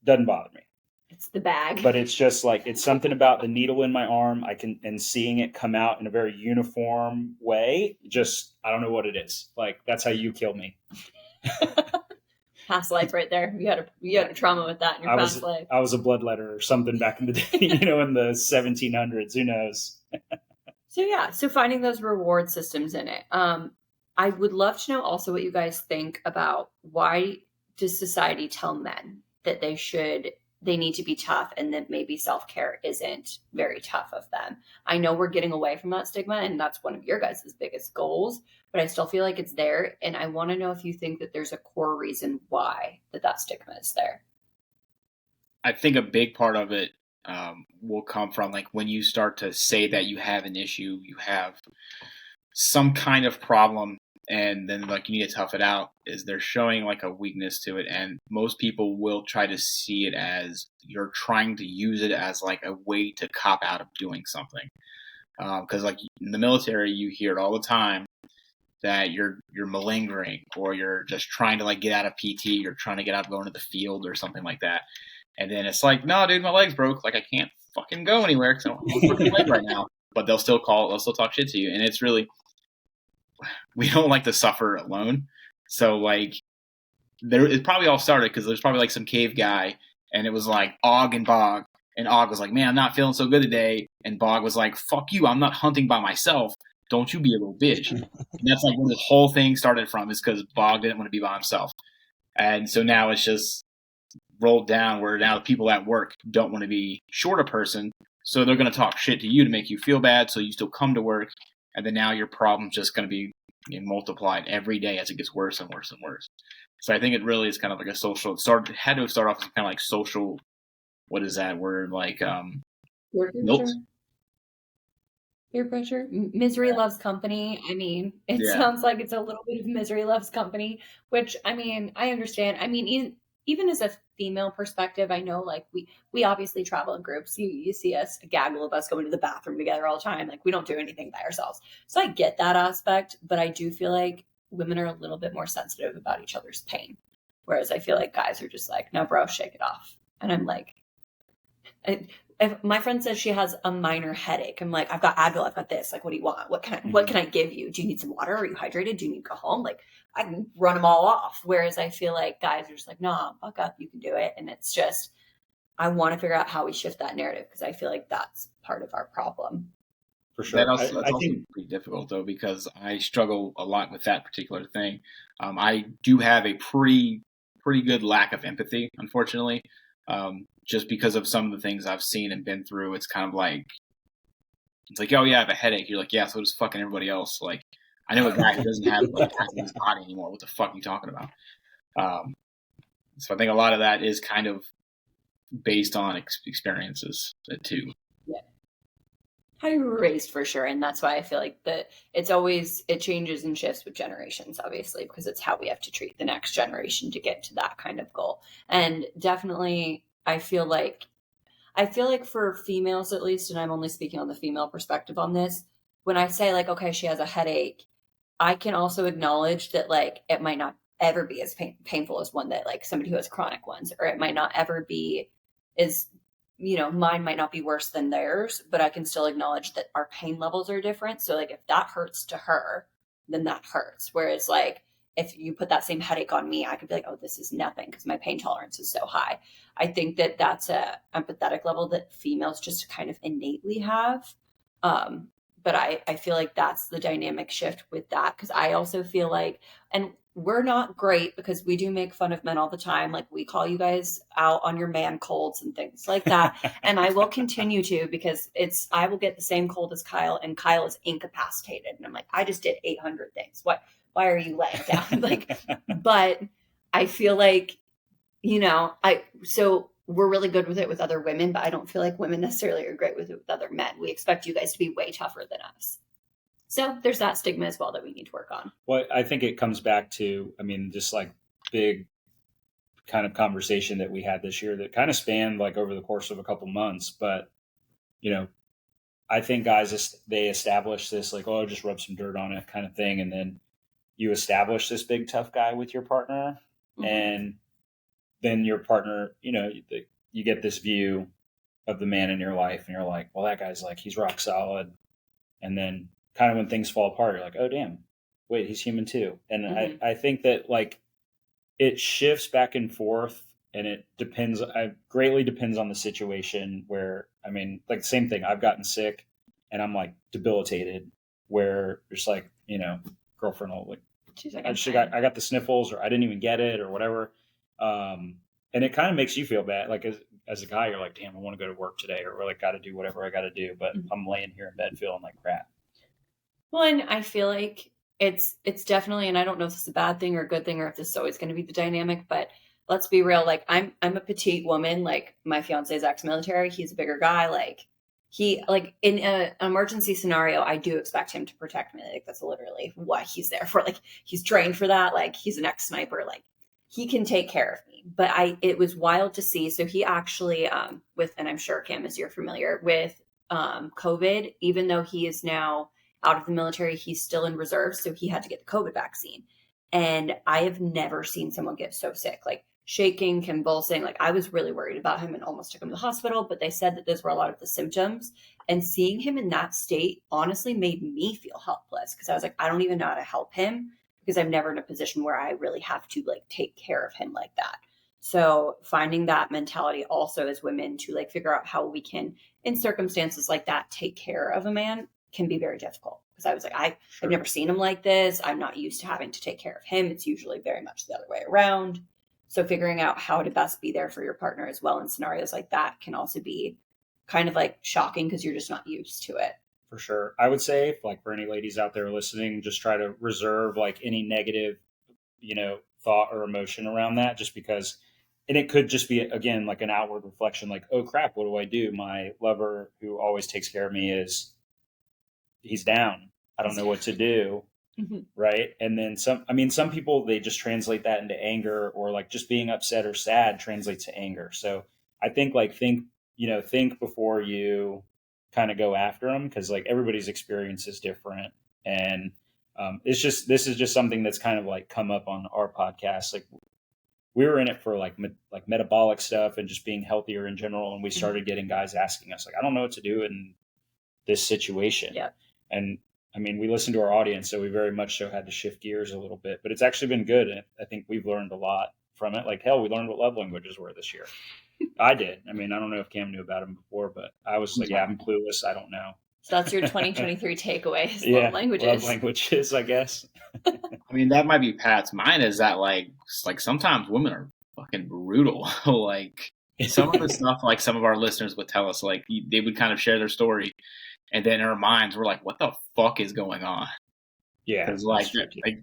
Doesn't bother me. It's the bag. But it's just like, it's something about the needle in my arm. And seeing it come out in a very uniform way. Just, I don't know what it is. Like, that's how you kill me. Past life right there. You had a trauma with that in your past life. I was a bloodletter or something back in the day, you know, in the 1700s. Who knows? So finding those reward systems in it. I would love to know also what you guys think about, why does society tell men that they need to be tough and that maybe self-care isn't very tough of them? I know we're getting away from that stigma, and that's one of your guys' biggest goals, but I still feel like it's there. And I want to know if you think that there's a core reason why that stigma is there. I think a big part of it will come from like when you start to say that you have an issue, you have some kind of problem, and then like you need to tough it out, is they're showing like a weakness to it. And most people will try to see it as you're trying to use it as like a way to cop out of doing something. Because like in the military, you hear it all the time that you're malingering, or you're just trying to like get out of PT, you're trying to get out of going to the field or something like that. And then it's like, no, dude, my leg's broke. Like, I can't fucking go anywhere because I don't have a fucking leg right now. But they'll still talk shit to you. And it's really, we don't like to suffer alone. So like, it probably all started because there's probably like some cave guy, and it was like Og and Bog. And Og was like, man, I'm not feeling so good today. And Bog was like, fuck you, I'm not hunting by myself. Don't you be a little bitch. And that's like where this whole thing started from, is because Bog didn't want to be by himself. And so now it's just rolled down where now the people at work don't want to be short a person. So they're going to talk shit to you to make you feel bad. So you still come to work. And then now your problem's just going to be multiplied every day as it gets worse and worse and worse. So I think it really is kind of like a social, had to start off as kind of like social, what is that word? Like, notes. Peer pressure. Misery loves company. I mean, it sounds like it's a little bit of misery loves company, which, I mean, I understand. I mean, even as a female perspective, I know like we obviously travel in groups. You see us, a gaggle of us going to the bathroom together all the time. Like, we don't do anything by ourselves. So I get that aspect, but I do feel like women are a little bit more sensitive about each other's pain. Whereas I feel like guys are just like, no, bro, shake it off. And I'm like, if my friend says she has a minor headache, I'm like, I've got Advil, I've got this. Like, what do you want? What can I give you? Do you need some water? Are you hydrated? Do you need to go home? Like, I can run them all off. Whereas I feel like guys are just like, nah, fuck up, you can do it. And it's just, I want to figure out how we shift that narrative, because I feel like that's part of our problem. For sure. That's also pretty difficult though, because I struggle a lot with that particular thing. I do have a pretty good lack of empathy, unfortunately. Just because of some of the things I've seen and been through. It's kind of like, it's like, oh yeah, I have a headache. You're like, yeah, so does fucking everybody else. Like, I know a guy who doesn't have like half of his body anymore. What the fuck are you talking about? So I think a lot of that is kind of based on experiences too. Yeah. How you were raised, for sure. And that's why I feel like it changes and shifts with generations, obviously, because it's how we have to treat the next generation to get to that kind of goal. And definitely, I feel like I feel like for females at least, and I'm only speaking on the female perspective on this, when I say like, okay, she has a headache, I can also acknowledge that like it might not ever be as painful as one that like somebody who has chronic ones, or it might not ever be as, mine might not be worse than theirs, but I can still acknowledge that our pain levels are different. So like if that hurts to her, then that hurts. Whereas like if you put that same headache on me, I could be like, oh, this is nothing because my pain tolerance is so high. I think that that's a empathetic level that females just kind of innately have. But I feel like that's the dynamic shift with that, because I also feel like, and we're not great because we do make fun of men all the time. Like we call you guys out on your man colds and things like that. And I will continue to, because I will get the same cold as Kyle, and Kyle is incapacitated. And I'm like, I just did 800 things. Why are you laying down? But I feel like, so we're really good with it with other women, but I don't feel like women necessarily are great with it with other men. We expect you guys to be way tougher than us. So there's that stigma as well that we need to work on. Well, I think it comes back to, just like big kind of conversation that we had this year that kind of spanned like over the course of a couple months. But, I think guys, they establish this like, oh, just rub some dirt on it kind of thing. And then you establish this big tough guy with your partner, and then your partner, you get this view of the man in your life, and you're like, well, that guy's like, he's rock solid. And then kind of when things fall apart, you're like, oh, damn, wait, he's human too. And I think that like it shifts back and forth, and it greatly depends on the situation where, like the same thing, I've gotten sick and I'm like debilitated, where it's like, girlfriend will like, she's like, I got the sniffles, or I didn't even get it or whatever. And it kind of makes you feel bad. Like as a guy, you're like, damn, I want to go to work today, or like got to do whatever I got to do. But I'm laying here in bed feeling like crap. Well, and I feel like it's definitely, and I don't know if this is a bad thing or a good thing, or if this is always going to be the dynamic, but let's be real. Like I'm a petite woman. Like my fiance is ex-military. He's a bigger guy. Like he, like in an emergency scenario, I do expect him to protect me. Like that's literally what he's there for. Like he's trained for that. Like he's an ex-sniper. Like he can take care of me. But it was wild to see. So he actually, and I'm sure Cam, as you're familiar with, COVID, even though he is now out of the military, he's still in reserve. So he had to get the COVID vaccine. And I have never seen someone get so sick, like shaking, convulsing. Like I was really worried about him and almost took him to the hospital, but they said that those were a lot of the symptoms. And seeing him in that state honestly made me feel helpless, because I was like, I don't even know how to help him, because I'm never in a position where I really have to like take care of him like that. So finding that mentality also as women to like figure out how we can, in circumstances like that, take care of a man can be very difficult. Because I was like, I've never seen him like this. I'm not used to having to take care of him. It's usually very much the other way around. So figuring out how to best be there for your partner as well in scenarios like that can also be kind of like shocking, because you're just not used to it. For sure. I would say, like, for any ladies out there listening, just try to reserve like any negative, thought or emotion around that, just because, and it could just be, again, like an outward reflection, like, oh crap, what do I do? My lover who always takes care of me he's down. I don't know what to do. Right. And then some people, they just translate that into anger, or like just being upset or sad translates to anger. So I think think before you kind of go after them, because like everybody's experience is different. And this is just something that's kind of like come up on our podcast. Like we were in it for like metabolic stuff and just being healthier in general. And we started getting guys asking us like, I don't know what to do in this situation. Yeah. And we listened to our audience, so we very much so had to shift gears a little bit, but it's actually been good. And I think we've learned a lot from it. Like, hell, we learned what love languages were this year. I did. I don't know if Cam knew about them before, but I was like, yeah, I'm clueless. I don't know. So that's your 2023 takeaway. Yeah, love languages. Love languages, I guess. That might be Pat's. Mine is that like sometimes women are fucking brutal. Like some of the stuff, like some of our listeners would tell us, like they would kind of share their story, and then in our minds we're like, what the fuck is going on? Yeah, because like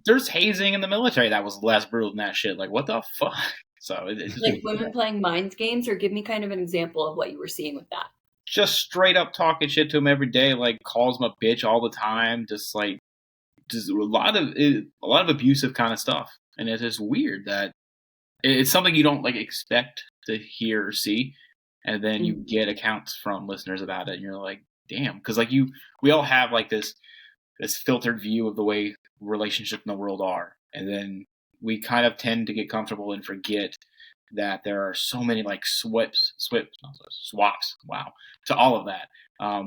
there's hazing in the military that was less brutal than that shit. Like what the fuck? So it's just like women playing mind games, or give me kind of an example of what you were seeing with that. Just straight up talking shit to him every day, like calls him a bitch all the time, just a lot of abusive kind of stuff. And it's just weird that it's something you don't like expect to hear or see. and then you get accounts from listeners about it, and you're like, damn, because like we all have like this filtered view of the way relationships in the world are, and then we kind of tend to get comfortable and forget that there are so many like swaps, wow, to all of that,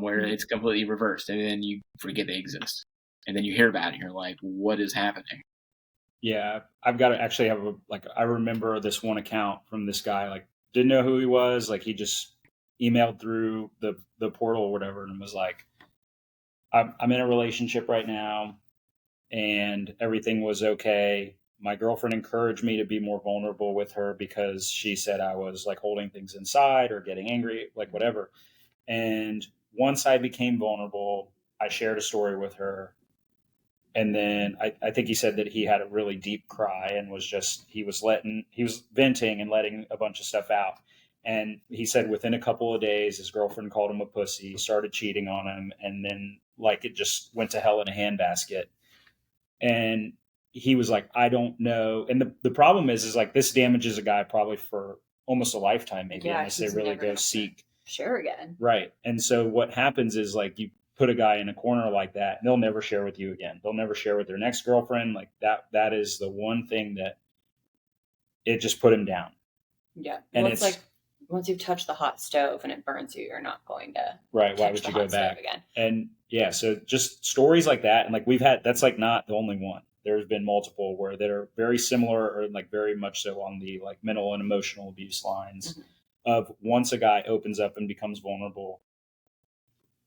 where it's completely reversed, and then you forget they exist, and then you hear about it, and you're like, what is happening? Yeah, I've got to actually have I remember this one account from this guy, like didn't know who he was, like he just emailed through the portal or whatever, and was like, I'm in a relationship right now, and everything was okay. My girlfriend encouraged me to be more vulnerable with her because she said I was like holding things inside or getting angry, like whatever. And once I became vulnerable, I shared a story with her. And then I think he said that he had a really deep cry and he was venting and letting a bunch of stuff out. And he said within a couple of days, his girlfriend called him a pussy, started cheating on him. And then like it just went to hell in a handbasket. And he was like, I don't know. And the problem is like this damages a guy probably for almost a lifetime, maybe, unless they really go seek. Share again. Right. And so what happens is like you put a guy in a corner like that, and they'll never share with you again. They'll never share with their next girlfriend. Like that is the one thing that it just put him down. Yeah. And it's like once you've touched the hot stove and it burns you, you're not going to right. Why would you go back again? And yeah, so just stories like that. And like that's like not the only one. There's been multiple where that are very similar or like very much so on the like mental and emotional abuse lines of once a guy opens up and becomes vulnerable,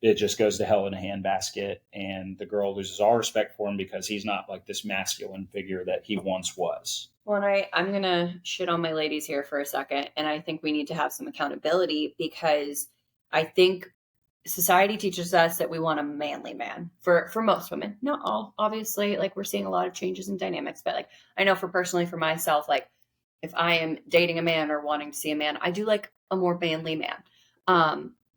it just goes to hell in a handbasket, and the girl loses all respect for him because he's not like this masculine figure that he once was. Well, and I'm going to shit on my ladies here for a second, and I think we need to have some accountability because I think society teaches us that we want a manly man for most women, not all, obviously. Like we're seeing a lot of changes in dynamics, but like I know for myself, like if I am dating a man or wanting to see a man, I do like a more manly man.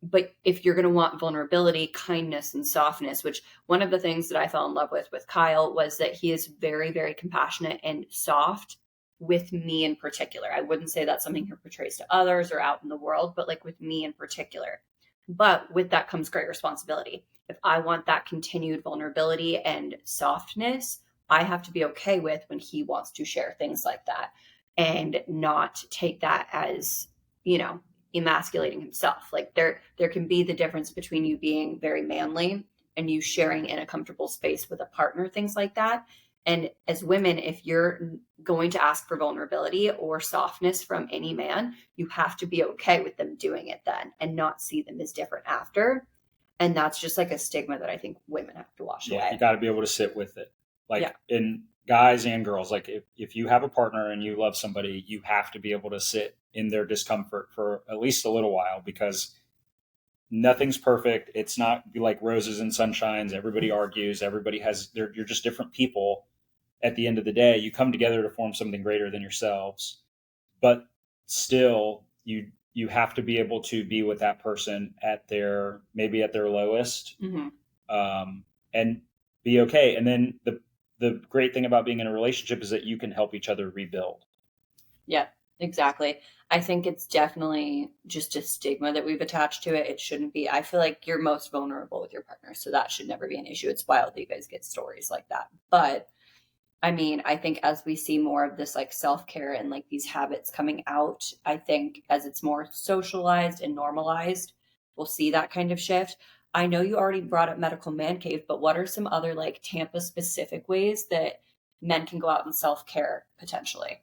But if you're going to want vulnerability, kindness, and softness, which one of the things that I fell in love with Kyle was that he is very, very compassionate and soft with me in particular. I wouldn't say that's something he portrays to others or out in the world, but like with me in particular. But with that comes great responsibility. If I want that continued vulnerability and softness, I have to be okay with when he wants to share things like that and not take that as, emasculating himself. Like there can be the difference between you being very manly and you sharing in a comfortable space with a partner, things like that. And as women, if you're going to ask for vulnerability or softness from any man, you have to be okay with them doing it then and not see them as different after. And that's just like a stigma that I think women have to wash away. You got to be able to sit with it. In guys and girls, like if you have a partner and you love somebody, you have to be able to sit in their discomfort for at least a little while because nothing's perfect. It's not like roses and sunshines. Everybody argues. Everybody you're just different people. At the end of the day, you come together to form something greater than yourselves, but still you have to be able to be with that person at their lowest, and be okay. And then the great thing about being in a relationship is that you can help each other rebuild. Yeah, exactly. I think it's definitely just a stigma that we've attached to it. It shouldn't be. I feel like you're most vulnerable with your partner, so that should never be an issue. It's wild that you guys get stories like that. But I mean, I think as we see more of this like self-care and like these habits coming out, I think as it's more socialized and normalized, we'll see that kind of shift. I know you already brought up medical man cave, but what are some other like Tampa specific ways that men can go out and self-care potentially?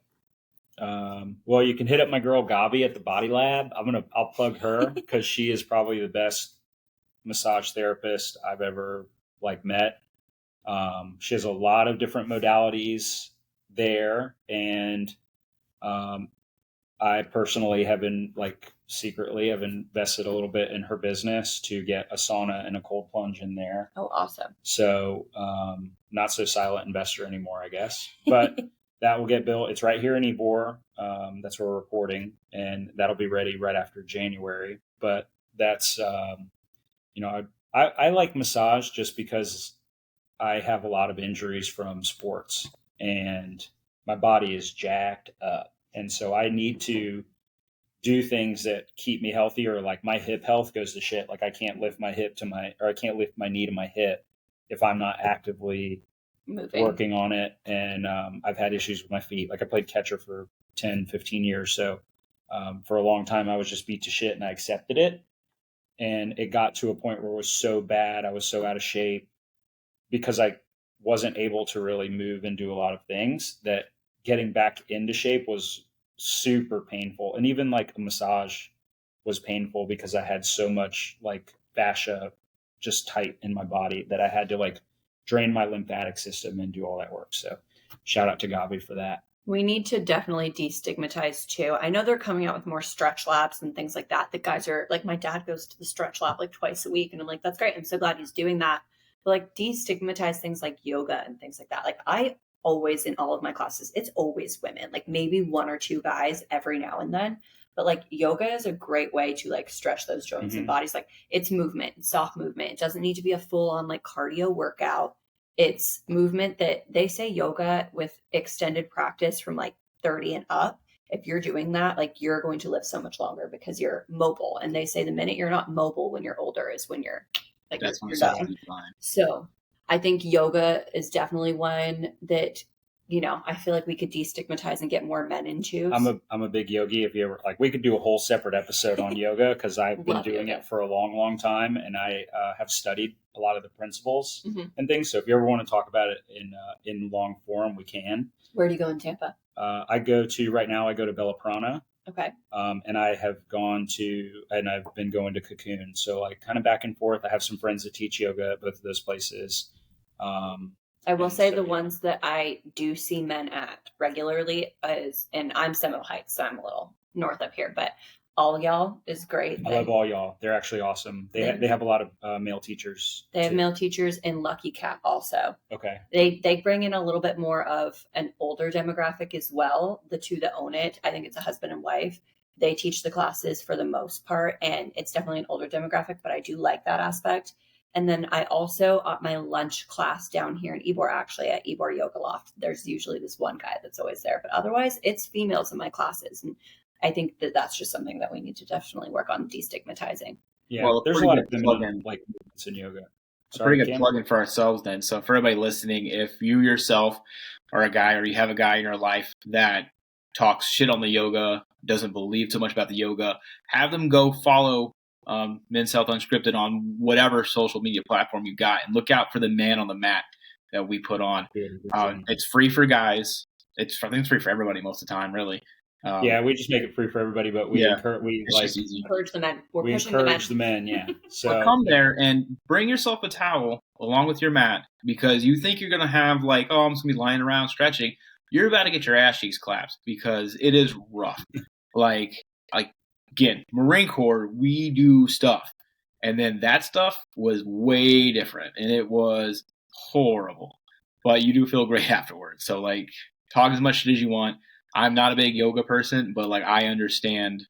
Well, you can hit up my girl Gabi at the Body Lab. I'll plug her because she is probably the best massage therapist I've ever met. She has a lot of different modalities there, and I personally have been secretly have invested a little bit in her business to get a sauna and a cold plunge in there. Oh, awesome. So not so silent investor anymore, I guess, but that will get built. It's right here in Ybor. That's where we're recording, and that'll be ready right after January. But that's, I like massage just because I have a lot of injuries from sports and my body is jacked up. And so I need to do things that keep me healthy, or like my hip health goes to shit. Like I can't lift my hip or I can't lift my knee to my hip if I'm not actively working on it. And I've had issues with my feet. Like I played catcher for 10, 15 years. So for a long time, I was just beat to shit and I accepted it. And it got to a point where it was so bad. I was so out of shape because I wasn't able to really move and do a lot of things, that getting back into shape was super painful. And even like a massage was painful because I had so much like fascia just tight in my body that I had to like drain my lymphatic system and do all that work. So shout out to Gabi for that. We need to definitely destigmatize too. I know they're coming out with more stretch labs and things like that. The guys are like, my dad goes to the stretch lab like twice a week. And I'm like, that's great. I'm so glad he's doing that. But like destigmatize things like yoga and things like that. Like I always, in all of my classes, it's always women, like maybe one or two guys every now and then. But like yoga is a great way to like stretch those joints and bodies. Like it's movement, soft movement. It doesn't need to be a full on like cardio workout. It's movement that they say yoga with extended practice from like 30 and up. If you're doing that, like you're going to live so much longer because you're mobile. And they say the minute you're not mobile when you're older is when you're like, you're done. So I think yoga is definitely one that, you know, I feel like we could destigmatize and get more men into. I'm a big yogi. If you ever like, we could do a whole separate episode on yoga because I've been doing it for a long, long time, and I have studied a lot of the principles and things. So if you ever want to talk about it in long form, we can. Where do you go in Tampa? I go to Bella Prana. Okay. And I've been going to Cocoon. So like kind of back and forth. I have some friends that teach yoga at both of those places. I will say the ones that I do see men at regularly and I'm Seminole Heights, so I'm a little north up here, but All Y'all is great. I love All Y'all. They're actually awesome. They have a lot of male teachers. They have male teachers in Lucky Cat also. Okay. They bring in a little bit more of an older demographic as well. The two that own it, I think it's a husband and wife. They teach the classes for the most part, and it's definitely an older demographic, but I do like that aspect. And then I also, at my lunch class down here in Ybor, actually at Ybor Yoga Loft, there's usually this one guy that's always there. But otherwise, it's females in my classes. And I think that that's just something that we need to definitely work on destigmatizing. Yeah, well, there's a lot of feminine like movements in yoga. Pretty good plug-in for ourselves then. So for everybody listening, if you yourself are a guy or you have a guy in your life that talks shit on the yoga, doesn't believe too much about the yoga, have them go follow Men's Health Unscripted on whatever social media platform you got, and look out for the man on the mat that we put on. It's free for guys. I think it's free for everybody most of the time, really. Yeah, we just make it free for everybody, but we encourage the men. We encourage the men, yeah. So come there and bring yourself a towel along with your mat, because you think you're gonna have like, oh, I'm just gonna be lying around stretching. You're about to get your ass cheeks clapped because it is rough. like again, Marine Corps, we do stuff, and then that stuff was way different, and it was horrible. But you do feel great afterwards. So like, talk as much shit as you want. I'm not a big yoga person, but like I understand,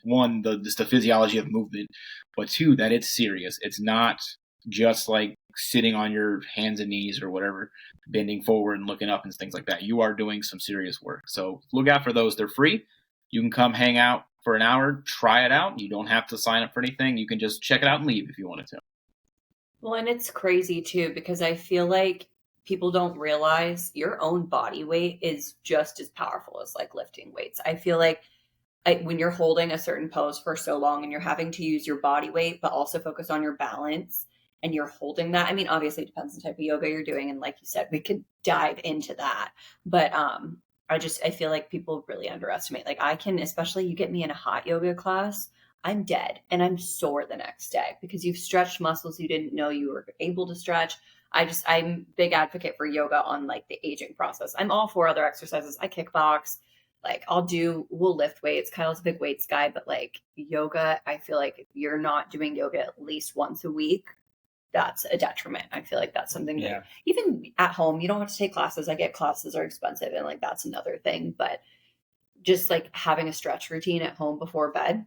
one, the physiology of movement, but two, that it's serious. It's not just like sitting on your hands and knees or whatever, bending forward and looking up and things like that. You are doing some serious work. So look out for those. They're free. You can come hang out for an hour, try it out. You don't have to sign up for anything. You can just check it out and leave if you wanted to. Well, and it's crazy too, because I feel like people don't realize your own body weight is just as powerful as like lifting weights. I feel like when you're holding a certain pose for so long and you're having to use your body weight, but also focus on your balance, and you're holding that. I mean, obviously it depends on the type of yoga you're doing. And like you said, we could dive into that. But I feel like people really underestimate. Like I can, especially you get me in a hot yoga class, I'm dead and I'm sore the next day because you've stretched muscles you didn't know you were able to stretch. I'm a big advocate for yoga on like the aging process. I'm all for other exercises. I kickbox, like we'll lift weights. Kyle's a big weights guy, but like yoga, I feel like if you're not doing yoga at least once a week, that's a detriment. I feel like that's something that even at home, you don't have to take classes. I get classes are expensive and like, that's another thing, but just like having a stretch routine at home before bed,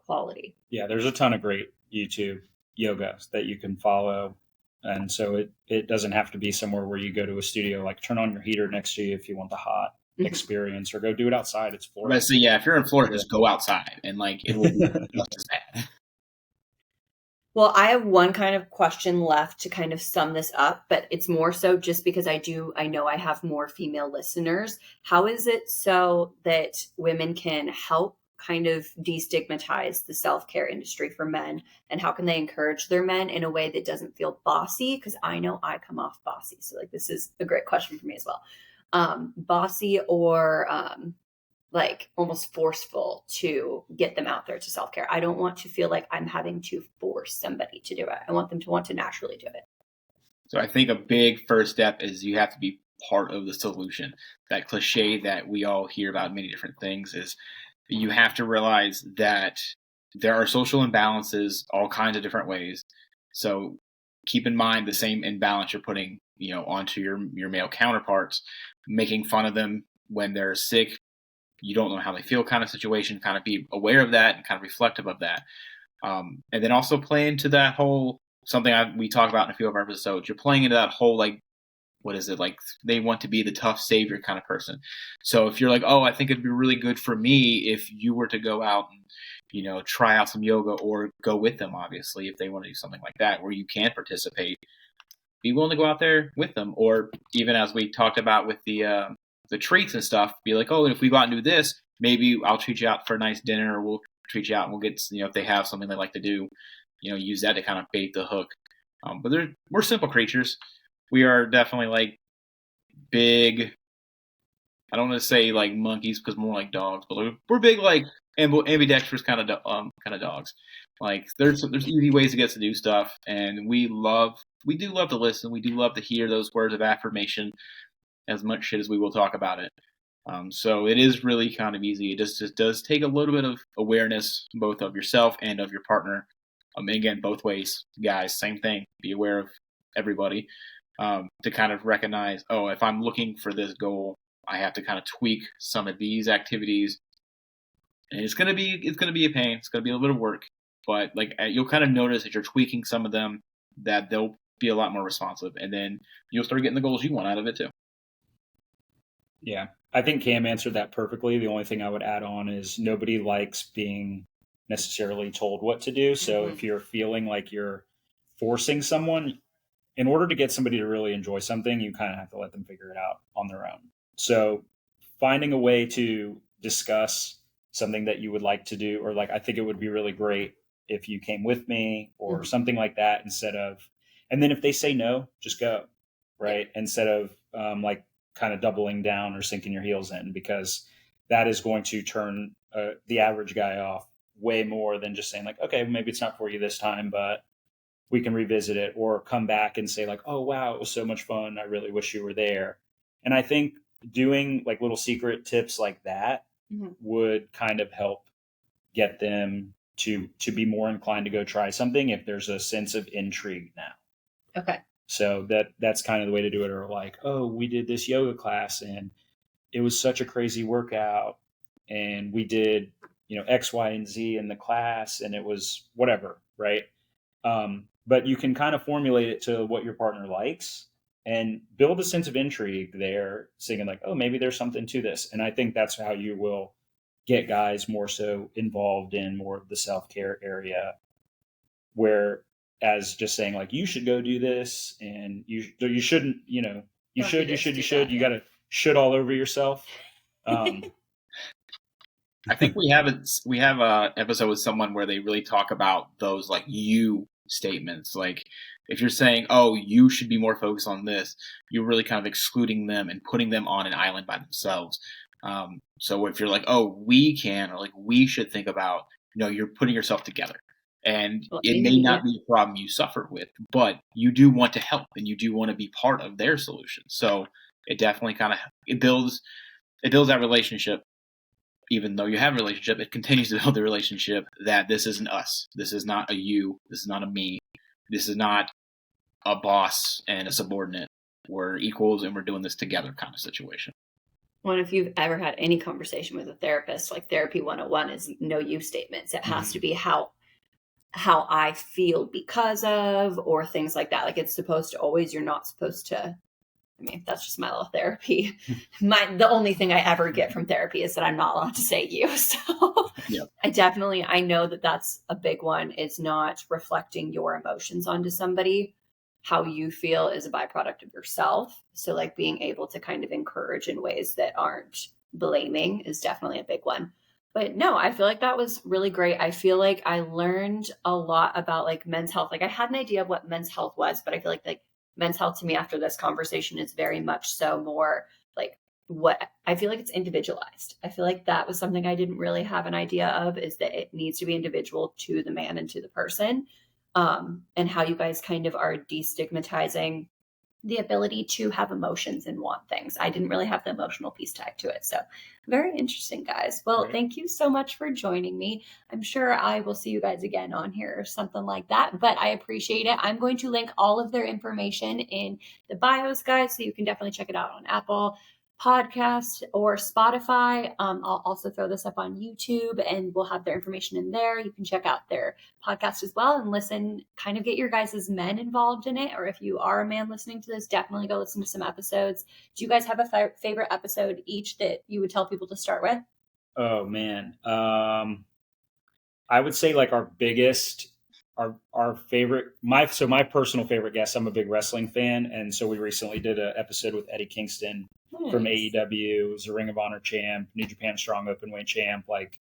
quality. Yeah. There's a ton of great YouTube yogas that you can follow. And so it doesn't have to be somewhere where you go to a studio, like turn on your heater next to you if you want the hot. experience, or go do it outside. It's Florida. But so yeah, if you're in Florida, just go outside and like it will be just as bad. Well, I have one kind of question left to kind of sum this up, but it's more so just because I know I have more female listeners. How is it so that women can help kind of destigmatize the self-care industry for men? And how can they encourage their men in a way that doesn't feel bossy? Because I know I come off bossy. So like, this is a great question for me as well. Bossy or like almost forceful to get them out there to self-care. I don't want to feel like I'm having to force somebody to do it. I want them to want to naturally do it. So I think a big first step is you have to be part of the solution. That cliche that we all hear about many different things is you have to realize that there are social imbalances all kinds of different ways. So keep in mind the same imbalance you're putting, onto your male counterparts, making fun of them when they're sick. You don't know how they feel kind of situation, kind of be aware of that and kind of reflective of that. And then also play into that whole, something we talk about in a few of our episodes, you're playing into that whole, like, what is it? Like they want to be the tough savior kind of person. So if you're like, oh, I think it'd be really good for me if you were to go out and, try out some yoga, or go with them, obviously, if they want to do something like that, where you can participate, be willing to go out there with them. Or even as we talked about with the treats and stuff, be like, oh, if we go out and do this, maybe I'll treat you out for a nice dinner, or we'll treat you out and we'll get, if they have something they like to do, use that to kind of bait the hook. But we're simple creatures. We are definitely like big, I don't want to say like monkeys, because more like dogs, but we're big, like ambidextrous kind of dogs. Like there's easy ways to get to do stuff, and we do love to listen. We do love to hear those words of affirmation, as much shit as we will talk about it. So it is really kind of easy. It just does take a little bit of awareness, both of yourself and of your partner. Again, both ways, guys, same thing. Be aware of everybody, to kind of recognize, oh, if I'm looking for this goal, I have to kind of tweak some of these activities. And it's gonna be a pain. It's gonna be a little bit of work, but like you'll kind of notice that you're tweaking some of them, that they'll be a lot more responsive, and then you'll start getting the goals you want out of it too. Yeah, I think Cam answered that perfectly. The only thing I would add on is nobody likes being necessarily told what to do. So if you're feeling like you're forcing someone, in order to get somebody to really enjoy something, you kind of have to let them figure it out on their own. So finding a way to discuss something that you would like to do, or like, I think it would be really great if you came with me, or something like that, instead of, and then if they say no, just go, right? Instead of like kind of doubling down or sinking your heels in, because that is going to turn the average guy off way more than just saying like, okay, maybe it's not for you this time, but we can revisit it, or come back and say like, oh, wow, it was so much fun. I really wish you were there. And I think doing like little secret tips like that would kind of help get them to be more inclined to go try something if there's a sense of intrigue now. Okay. So that's kind of the way to do it. Or like, oh, we did this yoga class and it was such a crazy workout, and we did, X, Y, and Z in the class, and it was whatever. Right. But you can kind of formulate it to what your partner likes and build a sense of intrigue there, saying like, oh, maybe there's something to this. And I think that's how you will get guys more so involved in more of the self-care area, where as just saying like, you should go do this, and you shouldn't, you got to shit all over yourself. I think we have a episode with someone where they really talk about those like you statements. Like if you're saying, oh, you should be more focused on this, you're really kind of excluding them and putting them on an island by themselves. So if you're like, oh, we can, or like we should think about, you're putting yourself together. And it may not be a problem you suffer with, but you do want to help and you do want to be part of their solution. So it definitely kind of, it builds that relationship. Even though you have a relationship, it continues to build the relationship that this isn't us. This is not a you. This is not a me. This is not a boss and a subordinate. We're equals and we're doing this together kind of situation. Well, if you've ever had any conversation with a therapist, like therapy 101 is no you statements. It has to be how I feel because of, or things like that. Like it's supposed to always, you're not supposed to I mean, that's just my little therapy. The only thing I ever get from therapy is that I'm not allowed to say you. So Yep. I know that that's a big one. It's not reflecting your emotions onto somebody. How you feel is a byproduct of yourself. So like being able to kind of encourage in ways that aren't blaming is definitely a big one. But no, I feel like that was really great. I feel like I learned a lot about like men's health. Like I had an idea of what men's health was, but I feel like men's health to me after this conversation is very much so more like what I feel like it's individualized. I feel like that was something I didn't really have an idea of, is that it needs to be individual to the man and to the person. And how you guys kind of are destigmatizing the ability to have emotions and want things. I didn't really have the emotional piece tagged to it. So very interesting, guys. Well, Right. Thank you so much for joining me. I'm sure I will see you guys again on here or something like that, but I appreciate it. I'm going to link all of their information in the bios, guys, so you can definitely check it out on Apple Podcast or Spotify. I'll also throw this up on YouTube and we'll have their information in there. You can check out their podcast as well and listen, kind of get your guys' men involved in it. Or if you are a man listening to this, definitely go listen to some episodes. Do you guys have a favorite episode each that you would tell people to start with? Oh man. I would say like our biggest, our favorite, my personal favorite guest, I'm a big wrestling fan. And so we recently did an episode with Eddie Kingston from AEW. He's a Ring of Honor champ, New Japan Strong Openweight champ. Like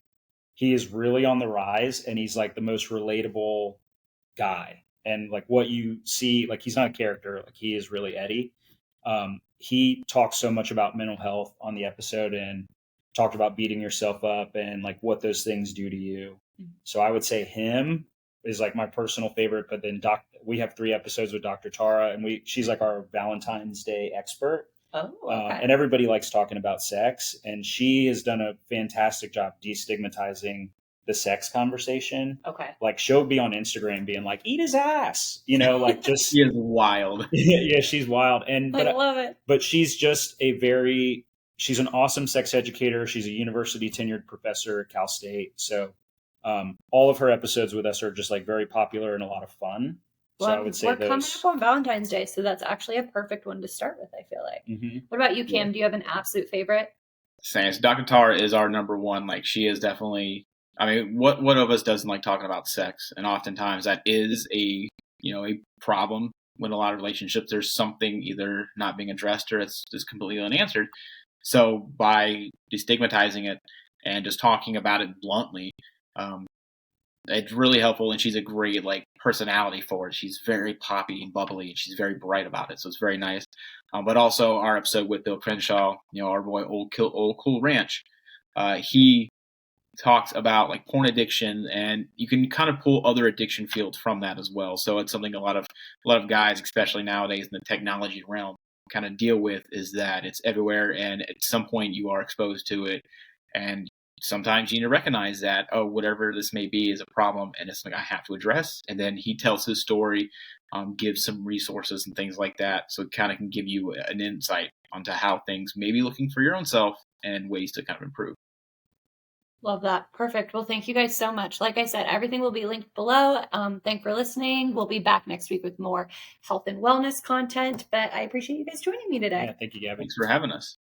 he is really on the rise and he's like the most relatable guy. And like what you see, like he's not a character, like he is really Eddie. He talks so much about mental health on the episode and talked about beating yourself up and like what those things do to you. So I would say him is like my personal favorite, but then we have 3 episodes with Dr. Tara and she's like our Valentine's Day expert. Oh, okay. And everybody likes talking about sex and she has done a fantastic job destigmatizing the sex conversation. Okay. Like she'll be on Instagram being like, eat his ass, you know, like just, She is wild. yeah, she's wild. And, I love it. but she's just she's an awesome sex educator. She's a university tenured professor at Cal State. So, all of her episodes with us are just like very popular and a lot of fun. Well, so I would say we're coming those. up on Valentine's Day, so that's actually a perfect one to start with, I feel like. Mhm. What about you, Cam? Yeah. Do you have an absolute favorite? Same. So Dr. Tara is our number one. Like she is definitely. I mean, what of us doesn't like talking about sex? And oftentimes that is a problem with a lot of relationships. There's something either not being addressed or it's just completely unanswered. So by destigmatizing it and just talking about it bluntly, it's really helpful. And she's a great like personality for it. She's very poppy and bubbly, and she's very bright about it. So it's very nice. But also our episode with Bill Crenshaw, our boy Old Cool Ranch, he talks about like porn addiction, and you can kind of pull other addiction fields from that as well. So it's something a lot of guys, especially nowadays in the technology realm, kind of deal with, is that it's everywhere, and at some point you are exposed to it, and sometimes you need to recognize that, whatever this may be is a problem, and it's something I have to address. And then he tells his story, gives some resources and things like that, so it kind of can give you an insight onto how things may be looking for your own self and ways to kind of improve. Love that. Perfect. Well, thank you guys so much. Like I said, everything will be linked below. Thanks for listening. We'll be back next week with more health and wellness content, but I appreciate you guys joining me today. Yeah, thank you, Gabby. Thanks for having us.